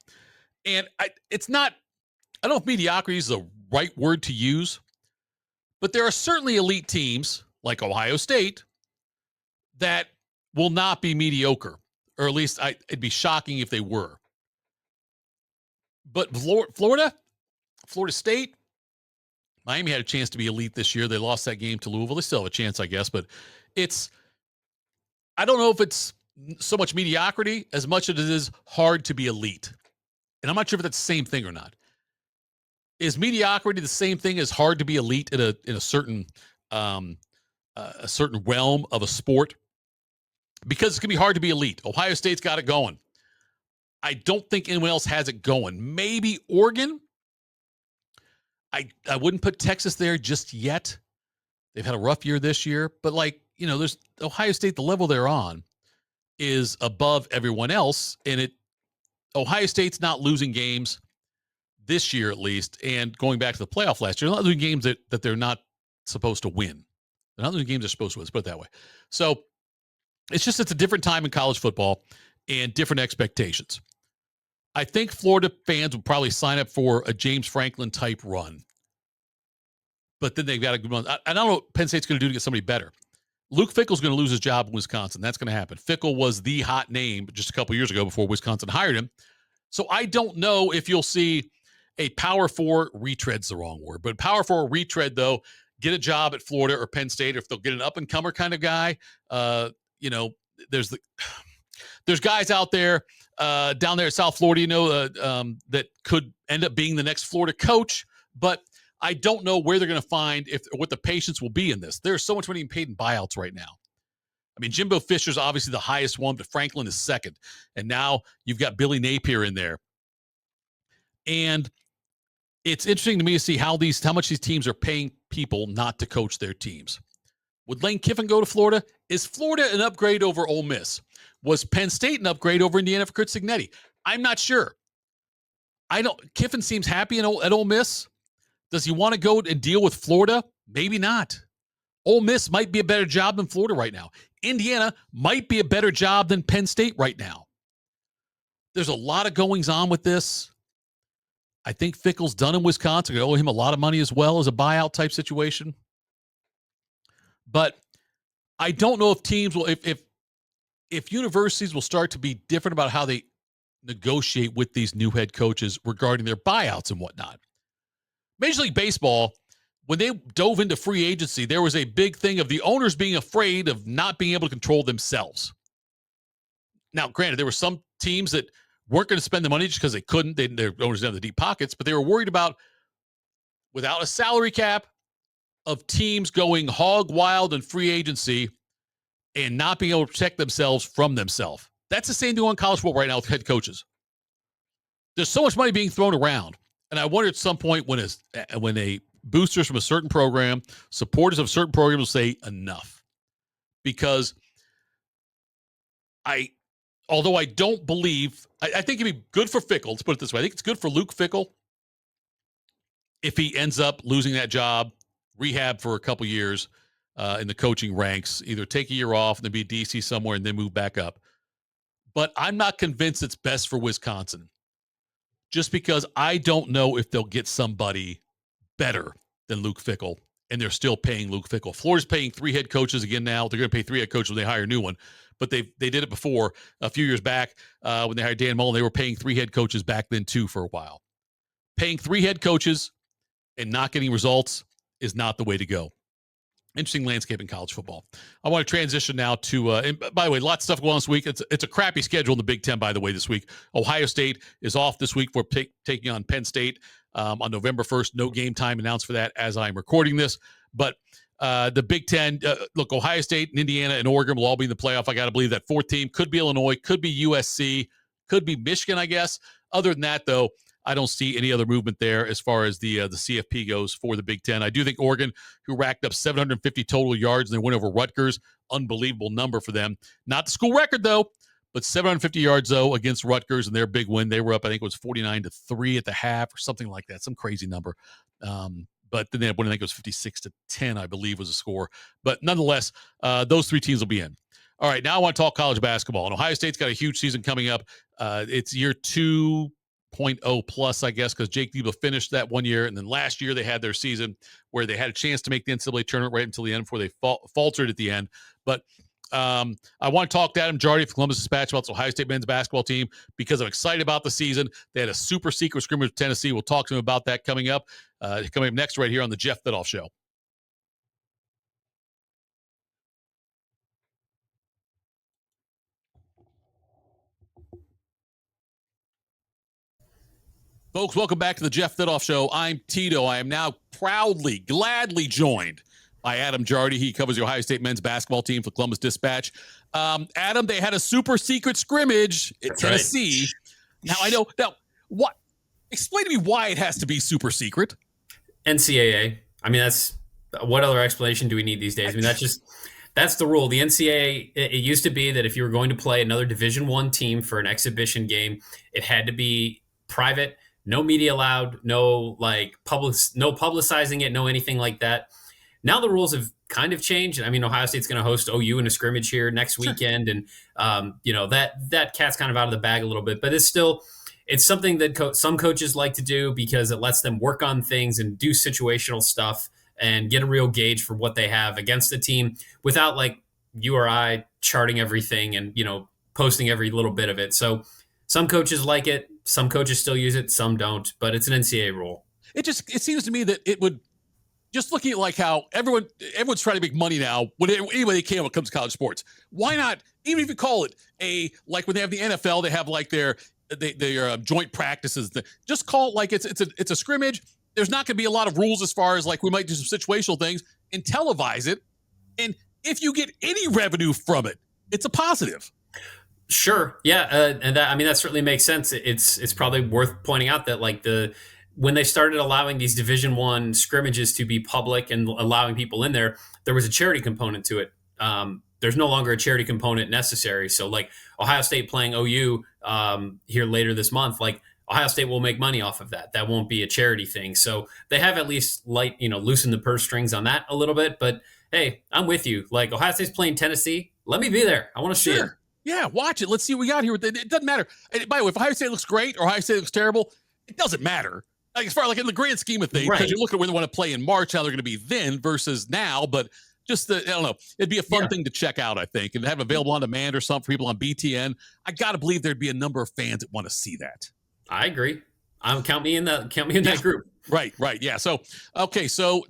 And I don't know if mediocrity is the right word to use, but there are certainly elite teams like Ohio State that will not be mediocre, or at least it'd be shocking if they were. But Florida State, Miami had a chance to be elite this year. They lost that game to Louisville. They still have a chance, I guess, but I don't know if it's so much mediocrity as much as it is hard to be elite. And I'm not sure if that's the same thing or not. Is mediocrity the same thing as hard to be elite in a certain realm of a sport? Because it's going to be hard to be elite. Ohio State's got it going. I don't think anyone else has it going. Maybe Oregon. I wouldn't put Texas there just yet. They've had a rough year this year. But there's Ohio State, the level they're on is above everyone else. And Ohio State's not losing games this year, at least, and going back to the playoff last year, they're not losing games that they're not supposed to win. They're not losing games they're supposed to win, let's put it that way. So it's a different time in college football and different expectations. I think Florida fans will probably sign up for a James Franklin type run. But then they've got a good run. I don't know what Penn State's going to do to get somebody better. Luke Fickell's going to lose his job in Wisconsin. That's going to happen. Fickell was the hot name just a couple years ago before Wisconsin hired him. So I don't know if you'll see a Power 4 retread's the wrong word, but Power 4 retread, though, get a job at Florida or Penn State, or if they'll get an up-and-comer kind of guy. There's guys out there down there at South Florida, that could end up being the next Florida coach, but I don't know where they're going to find what the patience will be in this. There's so much money being paid in buyouts right now. I mean, Jimbo Fisher's obviously the highest one, but Franklin is second. And now you've got Billy Napier in there. And it's interesting to me to see how much these teams are paying people not to coach their teams. Would Lane Kiffin go to Florida? Is Florida an upgrade over Ole Miss? Was Penn State an upgrade over Indiana for Kurt Cignetti? I'm not sure. Kiffin seems happy at Ole Miss. Does he want to go and deal with Florida? Maybe not. Ole Miss might be a better job than Florida right now. Indiana might be a better job than Penn State right now. There's a lot of goings on with this. I think Fickell's done in Wisconsin. I owe him a lot of money as well as a buyout type situation. But I don't know if teams will, if universities will start to be different about how they negotiate with these new head coaches regarding their buyouts and whatnot. Major League Baseball, when they dove into free agency, there was a big thing of the owners being afraid of not being able to control themselves. Now, granted, there were some teams that weren't going to spend the money just because they couldn't. Their owners didn't have the deep pockets, but they were worried about, without a salary cap, of teams going hog wild in free agency and not being able to protect themselves from themselves. That's the same thing on college football right now with head coaches. There's so much money being thrown around. And I wonder at some point when a boosters from a certain program, supporters of certain programs will say enough. Because although I don't believe, I think it'd be good for Fickell, let's put it this way. I think it's good for Luke Fickell if he ends up losing that job, rehab for a couple years in the coaching ranks, either take a year off and then be DC somewhere and then move back up. But I'm not convinced it's best for Wisconsin, just because I don't know if they'll get somebody better than Luke Fickell, and they're still paying Luke Fickell. Florida's paying 3 head coaches again now. They're going to pay 3 head coaches when they hire a new one, but they did it before a few years back when they hired Dan Mullen. They were paying 3 head coaches back then too for a while. Paying 3 head coaches and not getting results is not the way to go. Interesting landscape in college football. I want to transition now to, and by the way, lots of stuff going on this week. It's a crappy schedule in the Big Ten, by the way, this week. Ohio State is off this week for taking on Penn State on November 1st. No game time announced for that as I'm recording this. But the Big Ten, look, Ohio State and Indiana and Oregon will all be in the playoff. I got to believe that 4th team could be Illinois, could be USC, could be Michigan, I guess. Other than that, though, I don't see any other movement there as far as the CFP goes for the Big Ten. I do think Oregon, who racked up 750 total yards in their win over Rutgers, unbelievable number for them. Not the school record, though, but 750 yards, though, against Rutgers in their big win. They were up, I think it was 49-3 at the half or something like that, some crazy number. But then they won, I think it was 56-10, I believe was the score. But nonetheless, those 3 teams will be in. All right, now I want to talk college basketball. And Ohio State's got a huge season coming up. It's year 2.0 plus, I guess, because Jake Debo finished that 1 year. And then last year they had their season where they had a chance to make the NCAA tournament right until the end before they faltered at the end. But I want to talk to Adam Jardy of Columbus Dispatch about the Ohio State men's basketball team because I'm excited about the season. They had a super secret scrimmage with Tennessee. We'll talk to him about that coming up next right here on the Jeff Thitoff Show. Folks, welcome back to the Jeff Thitoff Show. I'm Tito. I am now proudly, gladly joined by Adam Jardy. He covers the Ohio State men's basketball team for Columbus Dispatch. Adam, they had a super secret scrimmage at Tennessee. Right. Now, I know. Now, what? Explain to me why it has to be super secret. NCAA. I mean, what other explanation do we need these days? I mean, that's the rule. The NCAA, it used to be that if you were going to play another Division I team for an exhibition game, it had to be private. No media allowed, no publicizing it, no anything like that. Now the rules have kind of changed. I mean, Ohio State's going to host OU in a scrimmage here next weekend, and that cat's kind of out of the bag a little bit. But it's something that some coaches like to do because it lets them work on things and do situational stuff and get a real gauge for what they have against the team without like you or I charting everything and posting every little bit of it. So some coaches like it. Some coaches still use it, some don't, but it's an NCAA rule. It seems to me that it would, just looking at like how everyone's trying to make money now, anybody they can when it comes to college sports. Why not, even if you call it like when they have the NFL, they have like their joint practices, just call it like it's a scrimmage. There's not going to be a lot of rules as far as like we might do some situational things and televise it. And if you get any revenue from it, it's a positive. Sure. Yeah. And that certainly makes sense. It's probably worth pointing out that when they started allowing these Division I scrimmages to be public and allowing people in there was a charity component to it. There's no longer a charity component necessary. So like Ohio State playing OU here later this month, like Ohio State will make money off of that. That won't be a charity thing. So they have at least loosened the purse strings on that a little bit. But hey, I'm with you. Like Ohio State's playing Tennessee. Let me be there. I want to see it. Yeah, watch it. Let's see what we got here. It doesn't matter. And by the way, if Ohio State looks great or Ohio State looks terrible, it doesn't matter. Like, as far like in the grand scheme of things, because you look at when they want to play in March, how they're going to be then versus now. But just I don't know, it'd be a fun thing to check out, I think, and have it available on demand or something for people on BTN. I got to believe there'd be a number of fans that want to see that. I agree. Count me in that group. Right. Yeah. So, okay. So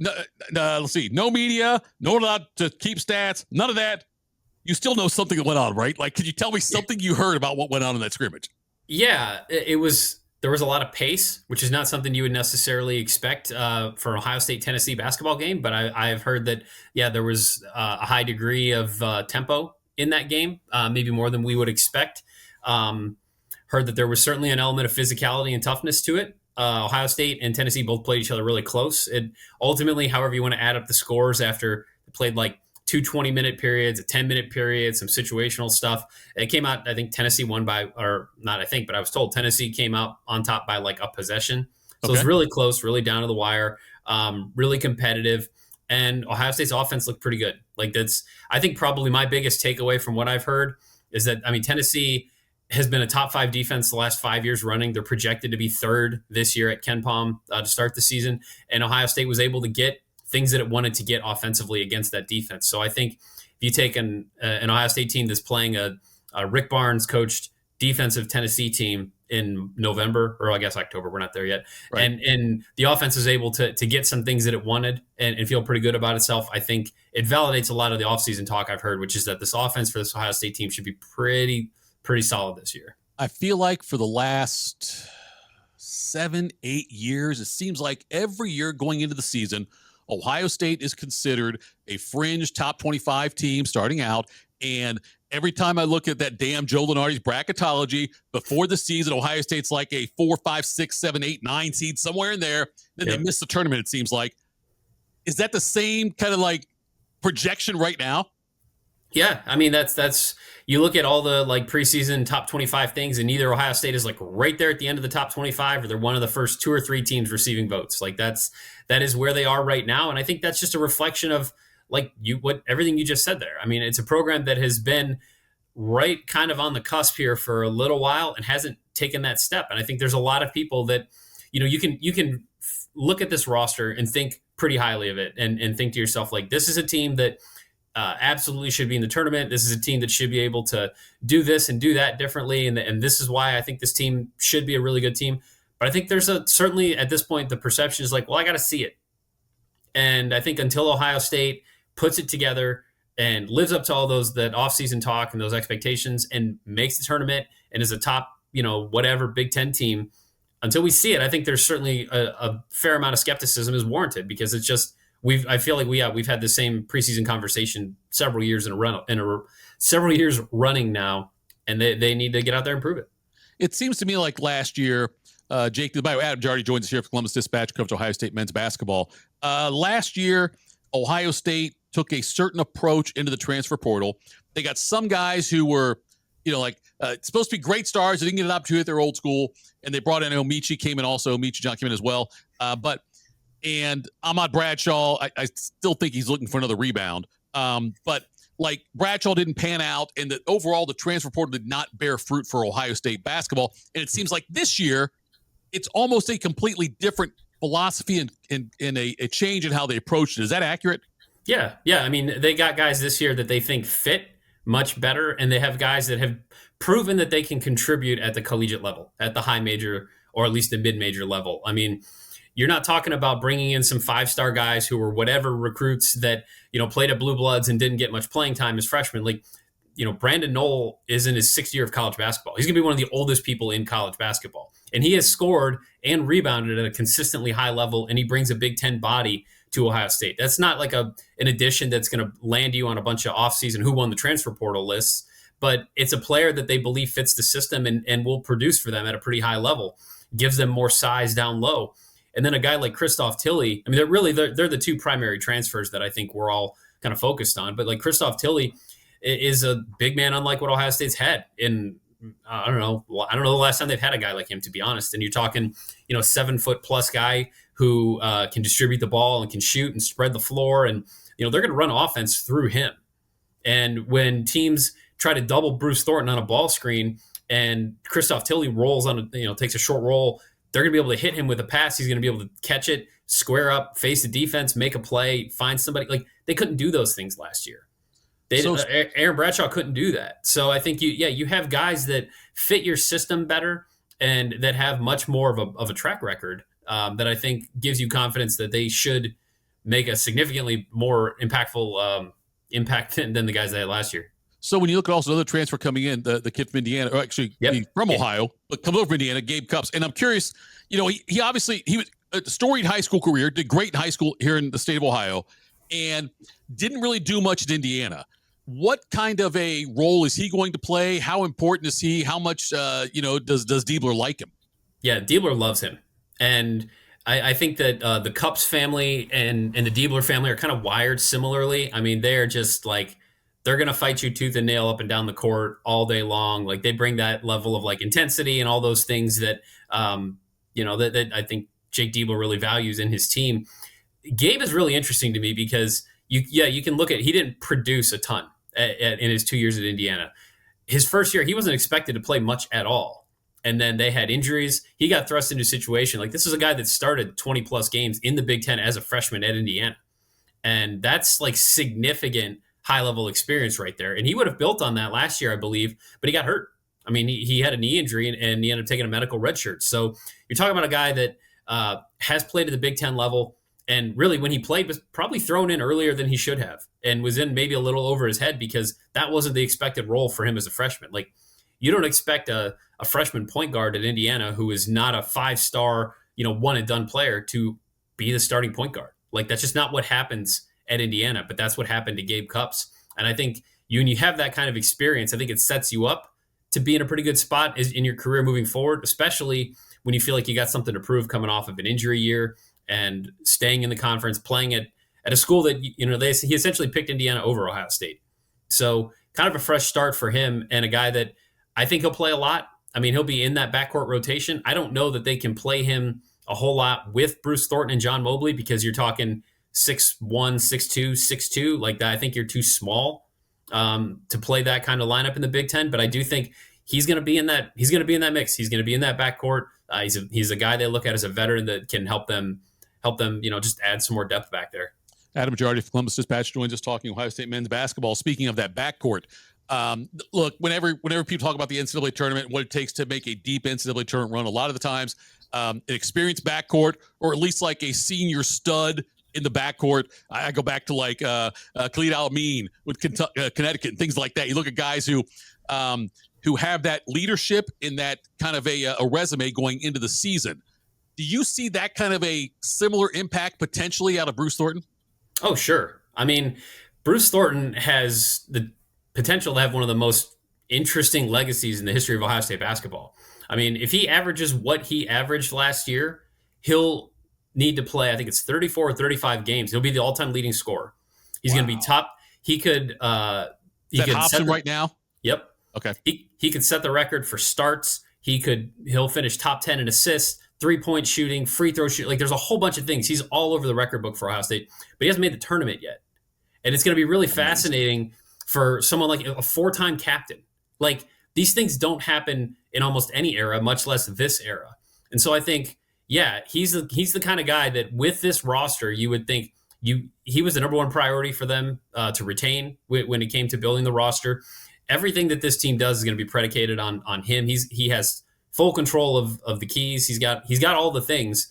let's see. No media, no allowed to keep stats, none of that. You still know something that went on, right? Like, could you tell me something you heard about what went on in that scrimmage? Yeah, there was a lot of pace, which is not something you would necessarily expect for Ohio State Tennessee basketball game. But I've heard that there was a high degree of tempo in that game, maybe more than we would expect. Heard that there was certainly an element of physicality and toughness to it. Ohio State and Tennessee both played each other really close. It ultimately, however you want to add up the scores after they played like 2 20-minute periods, a 10-minute period, some situational stuff. It came out, I think Tennessee won by, or not I think, but I was told Tennessee came out on top by like a possession. So it was really close, really down to the wire, really competitive. And Ohio State's offense looked pretty good. Like I think probably my biggest takeaway from what I've heard is that, Tennessee has been a top 5 defense the last 5 years running. They're projected to be 3rd this year at Ken Pom to start the season. And Ohio State was able to get things that it wanted to get offensively against that defense. So I think if you take an Ohio State team that's playing a Rick Barnes coached defensive Tennessee team in November, or I guess October, we're not there yet. Right. And the offense is able to get some things that it wanted and feel pretty good about itself. I think it validates a lot of the offseason talk I've heard, which is that this offense for this Ohio State team should be pretty solid this year. I feel like for the last 7-8 years, it seems like every year going into the season, Ohio State is considered a fringe top 25 team starting out. And every time I look at that damn Joe Lunardi's bracketology before the season, Ohio State's like a 4, 5, 6, 7, 8, 9 seed somewhere in there. Then they miss the tournament, it seems like. Is that the same kind of like projection right now? Yeah, that's you look at all the like preseason top 25 things, and either Ohio State is like right there at the end of the top 25, or they're one of the first 2 or 3 teams receiving votes. Like that is where they are right now, and I think that's just a reflection of like everything you just said there. It's a program that has been right kind of on the cusp here for a little while and hasn't taken that step. And I think there's a lot of people that you can look at this roster and think pretty highly of it, and think to yourself like, this is a team that absolutely should be in the tournament. This is a team that should be able to do this and do that differently. And this is why I think this team should be a really good team. But I think there's certainly at this point, the perception is like, well, I got to see it. And I think until Ohio State puts it together and lives up to all that offseason talk and those expectations and makes the tournament and is a top, whatever Big Ten team, until we see it, I think there's certainly a fair amount of skepticism is warranted, because it's just, I feel like we've had the same preseason conversation several years several years running now, and they need to get out there and prove it. It seems to me like last year, Jake, by the way, Adam Jardy joins us here for Columbus Dispatch, coach Ohio State men's basketball. Last year, Ohio State took a certain approach into the transfer portal. They got some guys who were, supposed to be great stars. They didn't get an opportunity at their old school, and they brought in Omichi came in also. Omichi John came in as well, And Ahmad Bradshaw, I still think he's looking for another rebound. But like Bradshaw didn't pan out, and overall the transfer portal did not bear fruit for Ohio State basketball. And it seems like this year it's almost a completely different philosophy and a change in how they approached it. Is that accurate? Yeah. They got guys this year that they think fit much better, and they have guys that have proven that they can contribute at the collegiate level, at the high major or at least the mid-major level. You're not talking about bringing in some 5-star guys who were whatever recruits that, played at Blue Bloods and didn't get much playing time as freshmen. Like, Brandon Knoll is in his 6th year of college basketball. He's going to be one of the oldest people in college basketball. And he has scored and rebounded at a consistently high level, and he brings a Big Ten body to Ohio State. That's not like an addition that's going to land you on a bunch of offseason who won the transfer portal lists, but it's a player that they believe fits the system and will produce for them at a pretty high level, gives them more size down low. And then a guy like Christoph Tilley, they're the 2 primary transfers that I think we're all kind of focused on. But like Christoph Tilley is a big man, unlike what Ohio State's had in, I don't know the last time they've had a guy like him, to be honest. And you're talking, 7-foot plus guy who can distribute the ball and can shoot and spread the floor. And, they're going to run offense through him. And when teams try to double Bruce Thornton on a ball screen and Christoph Tilly rolls on, takes a short roll, they're going to be able to hit him with a pass. He's going to be able to catch it, square up, face the defense, make a play, find somebody. Like, they couldn't do those things last year. Aaron Bradshaw couldn't do that. So I think you have guys that fit your system better and that have much more of a track record that I think gives you confidence that they should make a significantly more impactful impact than the guys they had last year. So when you look at also another transfer coming in, the kid from Indiana, or actually he's from Ohio, but comes over from Indiana, Gabe Cupps. And I'm curious, he obviously, he was a storied high school career, did great in high school here in the state of Ohio, and didn't really do much at Indiana. What kind of a role is he going to play? How important is he? How much, does Diebler like him? Yeah, Diebler loves him. And I think that the Cupps family and the Diebler family are kind of wired similarly. I mean, they're just like, they're going to fight you tooth and nail up and down the court all day long. Like, they bring that level of like intensity and all those things that, that I think Jake Diebler really values in his team. Gabe is really interesting to me because you can look at, he didn't produce a ton in his 2 years at Indiana. His first year, he wasn't expected to play much at all. And then they had injuries. He got thrust into a situation. Like, this is a guy that started 20 plus games in the Big Ten as a freshman at Indiana. And that's like significant high level experience right there. And he would have built on that last year, I believe, but he got hurt. I mean, he had a knee injury and he ended up taking a medical red shirt. So you're talking about a guy that has played at the Big Ten level. And really, when he played, was probably thrown in earlier than he should have and was in maybe a little over his head because that wasn't the expected role for him as a freshman. Like, you don't expect a freshman point guard at Indiana who is not a 5-star, one and done player to be the starting point guard. Like, that's just not what happens at Indiana, but that's what happened to Gabe Cupps. And I think when you have that kind of experience, I think it sets you up to be in a pretty good spot in your career moving forward, especially when you feel like you got something to prove coming off of an injury year and staying in the conference, playing at a school that, he essentially picked Indiana over Ohio State. So kind of a fresh start for him and a guy that I think he'll play a lot. I mean, he'll be in that backcourt rotation. I don't know that they can play him a whole lot with Bruce Thornton and John Mobley because you're talking 6'1", 6'2", 6'2". Like that, I think you're too small to play that kind of lineup in the Big Ten. But I do think he's going to be in that. He's going to be in that mix. He's going to be in that backcourt. He's a guy they look at as a veteran that can help them. Just add some more depth back there. Adam Jardy of Columbus Dispatch joins us talking Ohio State men's basketball. Speaking of that backcourt, look, whenever people talk about the NCAA tournament and what it takes to make a deep NCAA tournament run, a lot of the times an experienced backcourt or at least like a senior stud in the backcourt. I go back to like Khalid Al-Amin with Connecticut and things like that. You look at guys who have that leadership in that kind of a resume going into the season. Do you see that kind of a similar impact potentially out of Bruce Thornton? Oh, sure. I mean, Bruce Thornton has the potential to have one of the most interesting legacies in the history of Ohio State basketball. I mean, if he averages what he averaged last year, he'll need to play, I think it's 34 or 35 games. He'll be the all-time leading scorer. He's going to be top. He could Is that Hobson right now? Yep. Okay. He could set the record for starts. He'll finish top 10 in assists, 3-point shooting, free throw shooting. Like, there's a whole bunch of things. He's all over the record book for Ohio State, but he hasn't made the tournament yet. And it's going to be really fascinating for someone like a 4-time captain. Like, these things don't happen in almost any era, much less this era. And so I think, yeah, he's the kind of guy that with this roster, you would think he was the number one priority for them to retain when it came to building the roster. Everything that this team does is going to be predicated on him. He has full control of the keys. He's got all the things.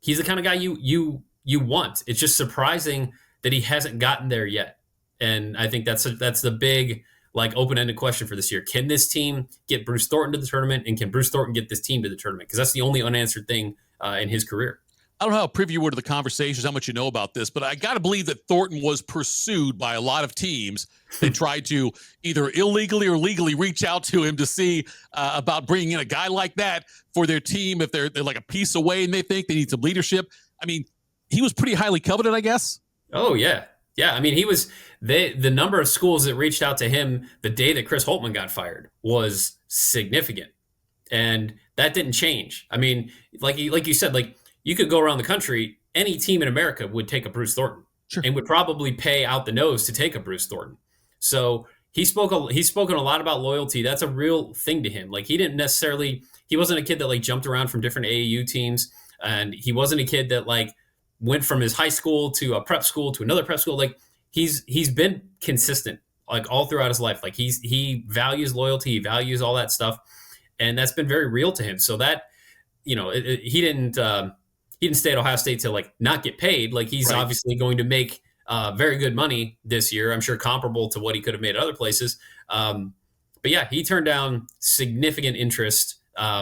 He's the kind of guy you want. It's just surprising that he hasn't gotten there yet. And I think that's the big, like, open-ended question for this year. Can this team get Bruce Thornton to the tournament, and can Bruce Thornton get this team to the tournament? Because that's the only unanswered thing in his career. I don't know how privy you were to the conversations, how much you know about this, but I got to believe that Thornton was pursued by a lot of teams that tried to either illegally or legally reach out to him to see about bringing in a guy like that for their team if they're like a piece away and they think they need some leadership. I mean, he was pretty highly coveted, I guess. Oh, yeah. Yeah, I mean, he was the number of schools that reached out to him the day that Chris Holtmann got fired was significant, and that didn't change. I mean, like you said, like, you could go around the country, any team in America would take a Bruce Thornton. Sure. And would probably pay out the nose to take a Bruce Thornton. So he's spoken a lot about loyalty. That's a real thing to him. Like he wasn't a kid that like jumped around from different AAU teams, and he wasn't a kid that like went from his high school to a prep school to another prep school. Like he's been consistent like all throughout his life. Like he values loyalty, he values all that stuff, and that's been very real to him. So that, he didn't stay at Ohio State to like not get paid. Like he's obviously going to make very good money this year. I'm sure comparable to what he could have made at other places. But yeah, he turned down significant interest,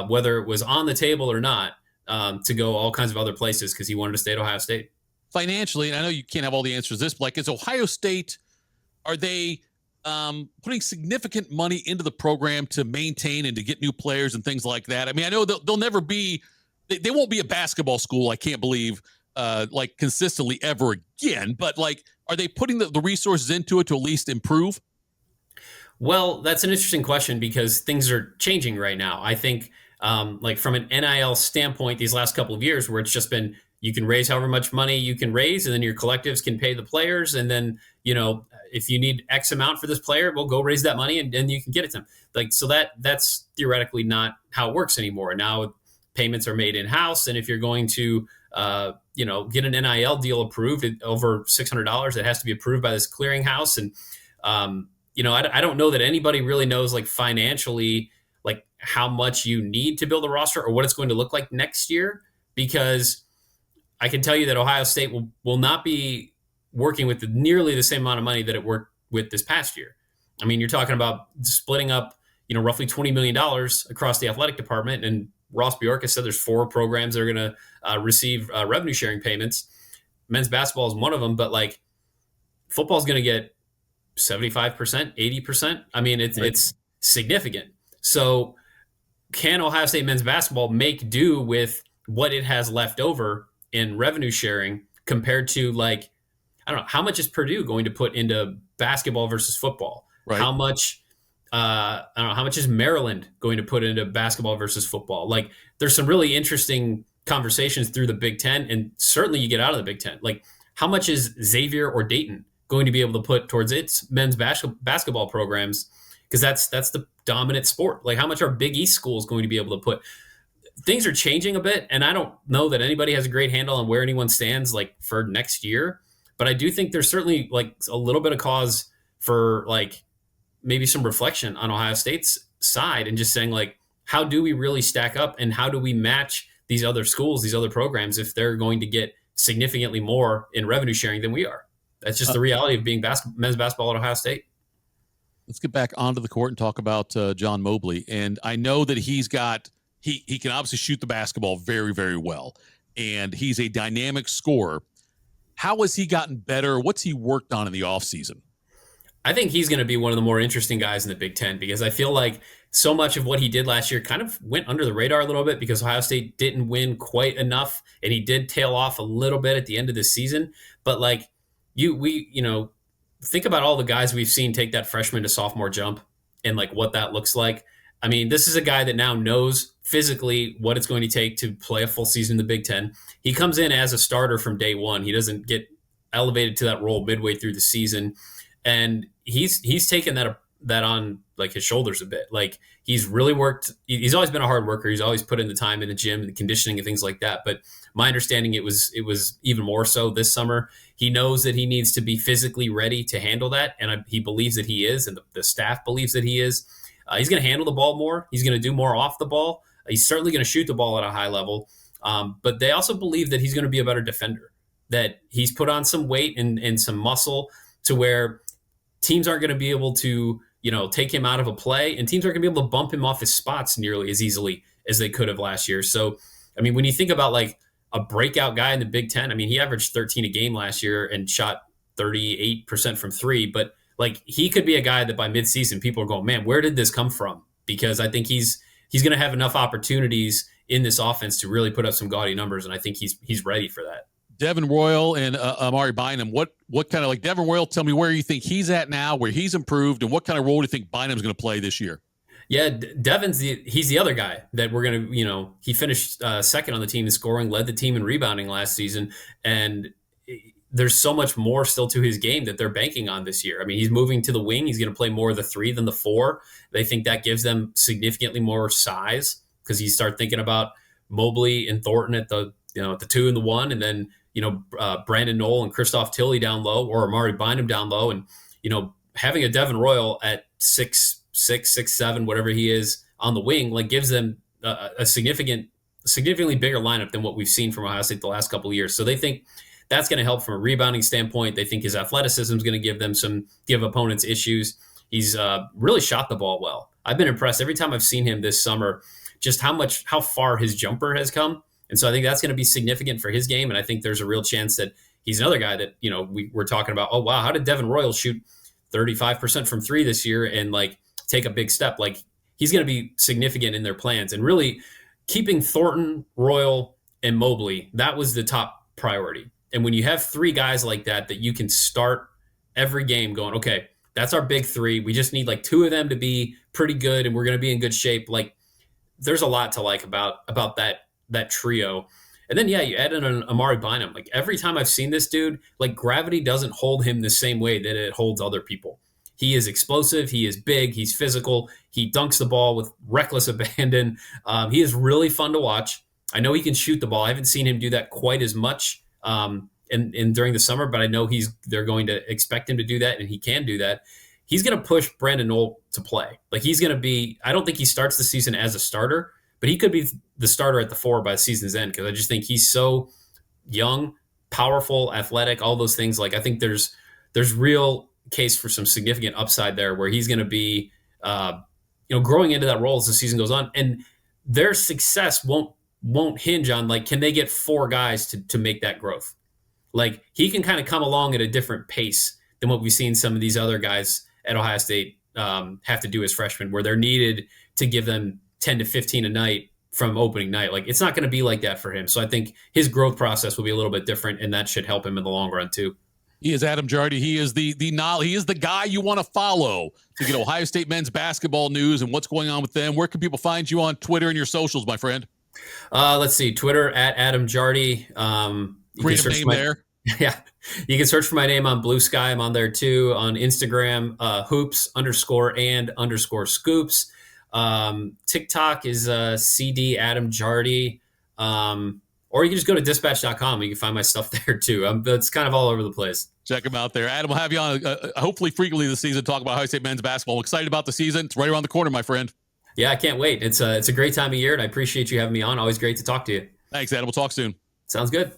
whether it was on the table or not, to go all kinds of other places because he wanted to stay at Ohio State. Financially, and I know you can't have all the answers to this, but like, is Ohio State, are they putting significant money into the program to maintain and to get new players and things like that? I mean, I know they'll never be, they won't be a basketball school, I can't believe, like consistently ever again, but like, are they putting the resources into it to at least improve? Well, that's an interesting question because things are changing right now. I think like from an NIL standpoint, these last couple of years where it's just been, you can raise however much money you can raise, and then your collectives can pay the players. And then, if you need X amount for this player, we'll go raise that money and you can get it to them. Like, so that's theoretically not how it works anymore. Now payments are made in-house. And if you're going to, get an NIL deal approved at over $600, it has to be approved by this clearinghouse. And, I don't know that anybody really knows like financially, like how much you need to build a roster or what it's going to look like next year, because I can tell you that Ohio State will not be working with nearly the same amount of money that it worked with this past year. I mean, you're talking about splitting up, roughly $20 million across the athletic department. And Ross Bjork said there's 4 programs that are going to receive revenue sharing payments. Men's basketball is one of them, but like football is going to get 75%, 80%. I mean, it's significant. So can Ohio State men's basketball make do with what it has left over in revenue sharing compared to like, I don't know, how much is Purdue going to put into basketball versus football? Right. How much, I don't know, how much is Maryland going to put into basketball versus football? Like there's some really interesting conversations through the Big Ten, and certainly you get out of the Big Ten. Like how much is Xavier or Dayton going to be able to put towards its men's basketball programs? Because that's the dominant sport. Like how much are Big East schools going to be able to put? Things are changing a bit, and I don't know that anybody has a great handle on where anyone stands like for next year. But I do think there's certainly like a little bit of cause for like maybe some reflection on Ohio State's side and just saying like, how do we really stack up and how do we match these other schools, these other programs, if they're going to get significantly more in revenue sharing than we are? That's just the reality of being men's basketball at Ohio State. Let's get back onto the court and talk about John Mobley. And I know that he can obviously shoot the basketball very, very well. And he's a dynamic scorer. How has he gotten better? What's he worked on in the offseason? I think he's going to be one of the more interesting guys in the Big Ten because I feel like so much of what he did last year kind of went under the radar a little bit because Ohio State didn't win quite enough, and he did tail off a little bit at the end of the season. But like think about all the guys we've seen take that freshman to sophomore jump and like what that looks like. I mean, this is a guy that now knows physically what it's going to take to play a full season in the Big Ten. He comes in as a starter from day one. He doesn't get elevated to that role midway through the season. And he's taken that on like his shoulders a bit. Like he's really worked. He's always been a hard worker. He's always put in the time in the gym and the conditioning and things like that. But my understanding, it was even more so this summer. He knows that he needs to be physically ready to handle that. And he believes that he is. And the staff believes that he is. He's going to handle the ball more. He's going to do more off the ball. He's certainly going to shoot the ball at a high level. But they also believe that he's going to be a better defender, that he's put on some weight and some muscle to where teams aren't going to be able to, take him out of a play, and teams aren't going to be able to bump him off his spots nearly as easily as they could have last year. So, I mean, when you think about like a breakout guy in the Big Ten, I mean, he averaged 13 a game last year and shot 38% from three, but like he could be a guy that by midseason people are going, man, where did this come from? Because I think he's going to have enough opportunities in this offense to really put up some gaudy numbers, and I think he's ready for that. Devin Royal and Amari Bynum, what kind of like Devin Royal, tell me where you think he's at now, where he's improved, and what kind of role do you think Bynum's going to play this year? Yeah, Devin's he's the other guy that we're going to, he finished second on the team in scoring, led the team in rebounding last season, and there's so much more still to his game that they're banking on this year. I mean, he's moving to the wing. He's going to play more of the 3 than the 4. They think that gives them significantly more size because you start thinking about Mobley and Thornton at the 2 and the 1, and then Brandon Knoll and Christoph Tilley down low, or Amari Bynum down low, and having a Devin Royal at 6'6", 6'7", whatever he is on the wing, like gives them a significantly bigger lineup than what we've seen from Ohio State the last couple of years. So they think that's going to help from a rebounding standpoint. They think his athleticism is going to give opponents issues. He's really shot the ball well. I've been impressed every time I've seen him this summer, just how far his jumper has come. And so I think that's going to be significant for his game. And I think there's a real chance that he's another guy that, we're talking about, oh, wow, how did Devin Royal shoot 35% from 3 this year and like take a big step? Like he's going to be significant in their plans, and really keeping Thornton, Royal, and Mobley. That was the top priority. And when you have 3 guys like that you can start every game going, okay, that's our big 3. We just need like 2 of them to be pretty good, and we're going to be in good shape. Like there's a lot to like about that trio. And then, you add in an Amari Bynum. Like every time I've seen this dude, like gravity doesn't hold him the same way that it holds other people. He is explosive. He is big. He's physical. He dunks the ball with reckless abandon. He is really fun to watch. I know he can shoot the ball. I haven't seen him do that quite as much during the summer, but I know they're going to expect him to do that, and he can do that. He's going to push Brandon Knoll to play. Like he's going to be, I don't think he starts the season as a starter, but he could be the starter at the 4 by the season's end, because I just think he's so young, powerful, athletic, all those things. Like I think there's real case for some significant upside there, where he's going to be growing into that role as the season goes on. And their success won't hinge on like, can they get 4 guys to make that growth? Like he can kind of come along at a different pace than what we've seen some of these other guys at Ohio State have to do as freshmen, where they're needed to give them 10 to 15 a night from opening night. Like it's not going to be like that for him. So I think his growth process will be a little bit different, and that should help him in the long run too. He is Adam Jardy. He is the guy you want to follow to get Ohio State men's basketball news and what's going on with them. Where can people find you on Twitter and your socials, my friend? Let's see, Twitter at Adam Jardy. Creative name there. Yeah, you can search for my name on Blue Sky. I'm on there too. On Instagram, hoops_and_scoops. TikTok is CD Adam Jardy. Or you can just go to dispatch.com. You can find my stuff there too. It's kind of all over the place. Check him out there. Adam, we'll have you on hopefully frequently this season, talk about Ohio State men's basketball. I'm excited about the season. It's right around the corner, my friend. Yeah, I can't wait. It's a great time of year, and I appreciate you having me on. Always great to talk to you. Thanks, Adam. We'll talk soon. Sounds good.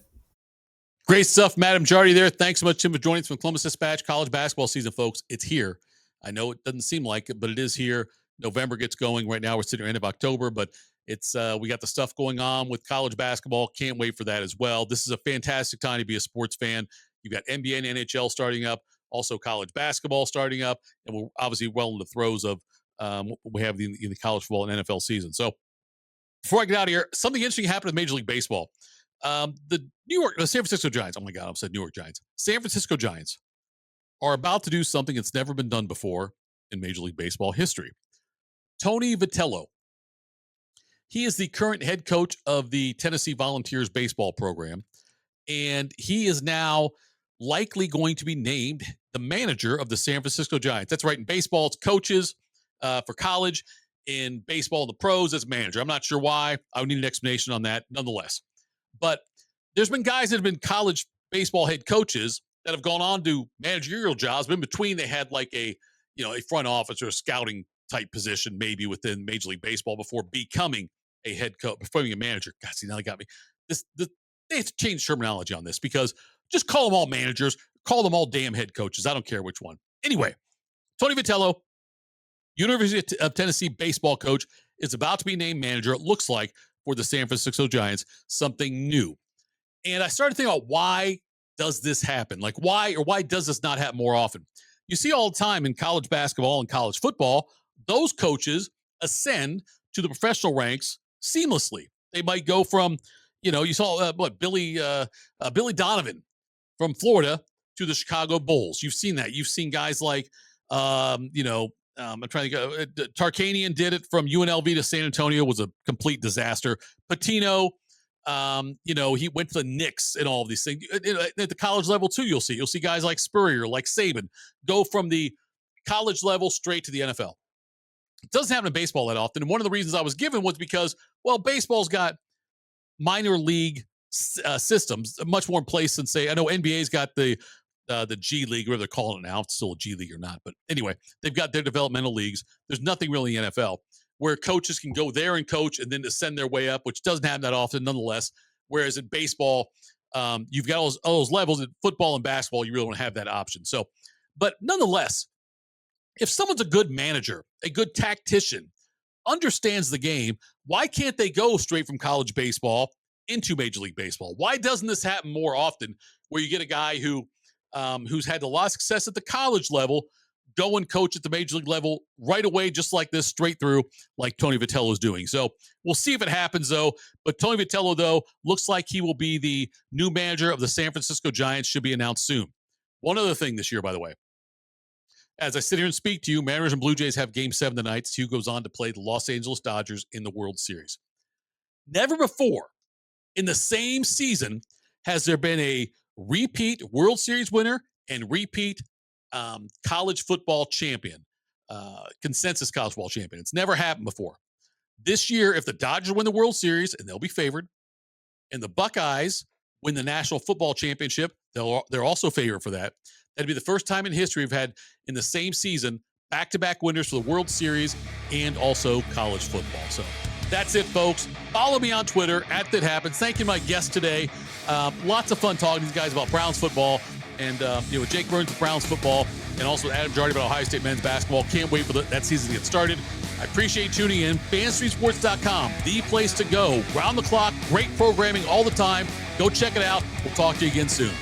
Great stuff, Madam Jardy there. Thanks so much, Tim, for joining us from Columbus Dispatch. College basketball season, folks. It's here. I know it doesn't seem like it, but it is here. November gets going. Right now, we're sitting at the end of October, but it's we got the stuff going on with college basketball. Can't wait for that as well. This is a fantastic time to be a sports fan. You've got NBA and NHL starting up, also college basketball starting up, and we're obviously well in the throes of what we have in the college football and NFL season. So before I get out of here, something interesting happened with Major League Baseball. The San Francisco Giants, oh my God, I said New York Giants. San Francisco Giants are about to do something that's never been done before in Major League Baseball history. Tony Vitello, he is the current head coach of the Tennessee Volunteers baseball program, and he is now likely going to be named the manager of the San Francisco Giants. That's right. In baseball, it's coaches for college. In baseball, the pros, it's manager. I'm not sure why. I would need an explanation on that nonetheless. But there's been guys that have been college baseball head coaches that have gone on to managerial jobs. But in between, they had like a front office or a scouting type position maybe within Major League Baseball before becoming a head coach, becoming a manager. God, see, now they got me. They have to change terminology on this, because just call them all managers, call them all damn head coaches. I don't care which one. Anyway, Tony Vitello, University of Tennessee baseball coach, is about to be named manager, it looks like, for the San Francisco Giants, something new. And I started thinking about, why does this happen? Like, why does this not happen more often? You see all the time in college basketball and college football, those coaches ascend to the professional ranks seamlessly. They might go from, you saw Billy Donovan from Florida to the Chicago Bulls. You've seen that. You've seen guys like, I'm trying to go. Tarkanian did it from UNLV to San Antonio, was a complete disaster. Patino He went to the Knicks and all of these things. At the college level too, you'll see guys like Spurrier, like Saban, go from the college level straight to the NFL. It doesn't happen in baseball that often. And one of the reasons I was given was because, well, baseball's got minor league systems much more in place than, say, I know NBA's got the G League, whatever they're calling it now. It's still a G League or not. But anyway, they've got their developmental leagues. There's nothing really in the NFL where coaches can go there and coach and then ascend their way up, which doesn't happen that often nonetheless. Whereas in baseball, you've got all those levels. In football and basketball, you really don't have that option. So, but nonetheless, if someone's a good manager, a good tactician, understands the game, why can't they go straight from college baseball into Major League Baseball? Why doesn't this happen more often where you get a guy who's had a lot of success at the college level go and coach at the Major League level right away, just like this, straight through, like Tony Vitello is doing? So we'll see if it happens, though. But Tony Vitello, though, looks like he will be the new manager of the San Francisco Giants, should be announced soon. One other thing this year, by the way. As I sit here and speak to you, Mariners and Blue Jays have Game 7 tonight. Hugh goes on to play the Los Angeles Dodgers in the World Series. Never before in the same season has there been a repeat World Series winner and repeat college football champion, consensus college football champion. It's never happened before. This year, if the Dodgers win the World Series, and they'll be favored, and the Buckeyes win the National Football Championship, they're also favored for that. That'd be the first time in history we've had in the same season back-to-back winners for the World Series and also college football. So that's it, folks. Follow me on Twitter @ThatHappens. Thank you, my guest today. Lots of fun talking to these guys about Browns football, and with Jake Burns with Browns football, and also Adam Jardy about Ohio State men's basketball. Can't wait for that season to get started. I appreciate tuning in. FanStreetSports.com, the place to go. Round the clock, great programming all the time. Go check it out. We'll talk to you again soon.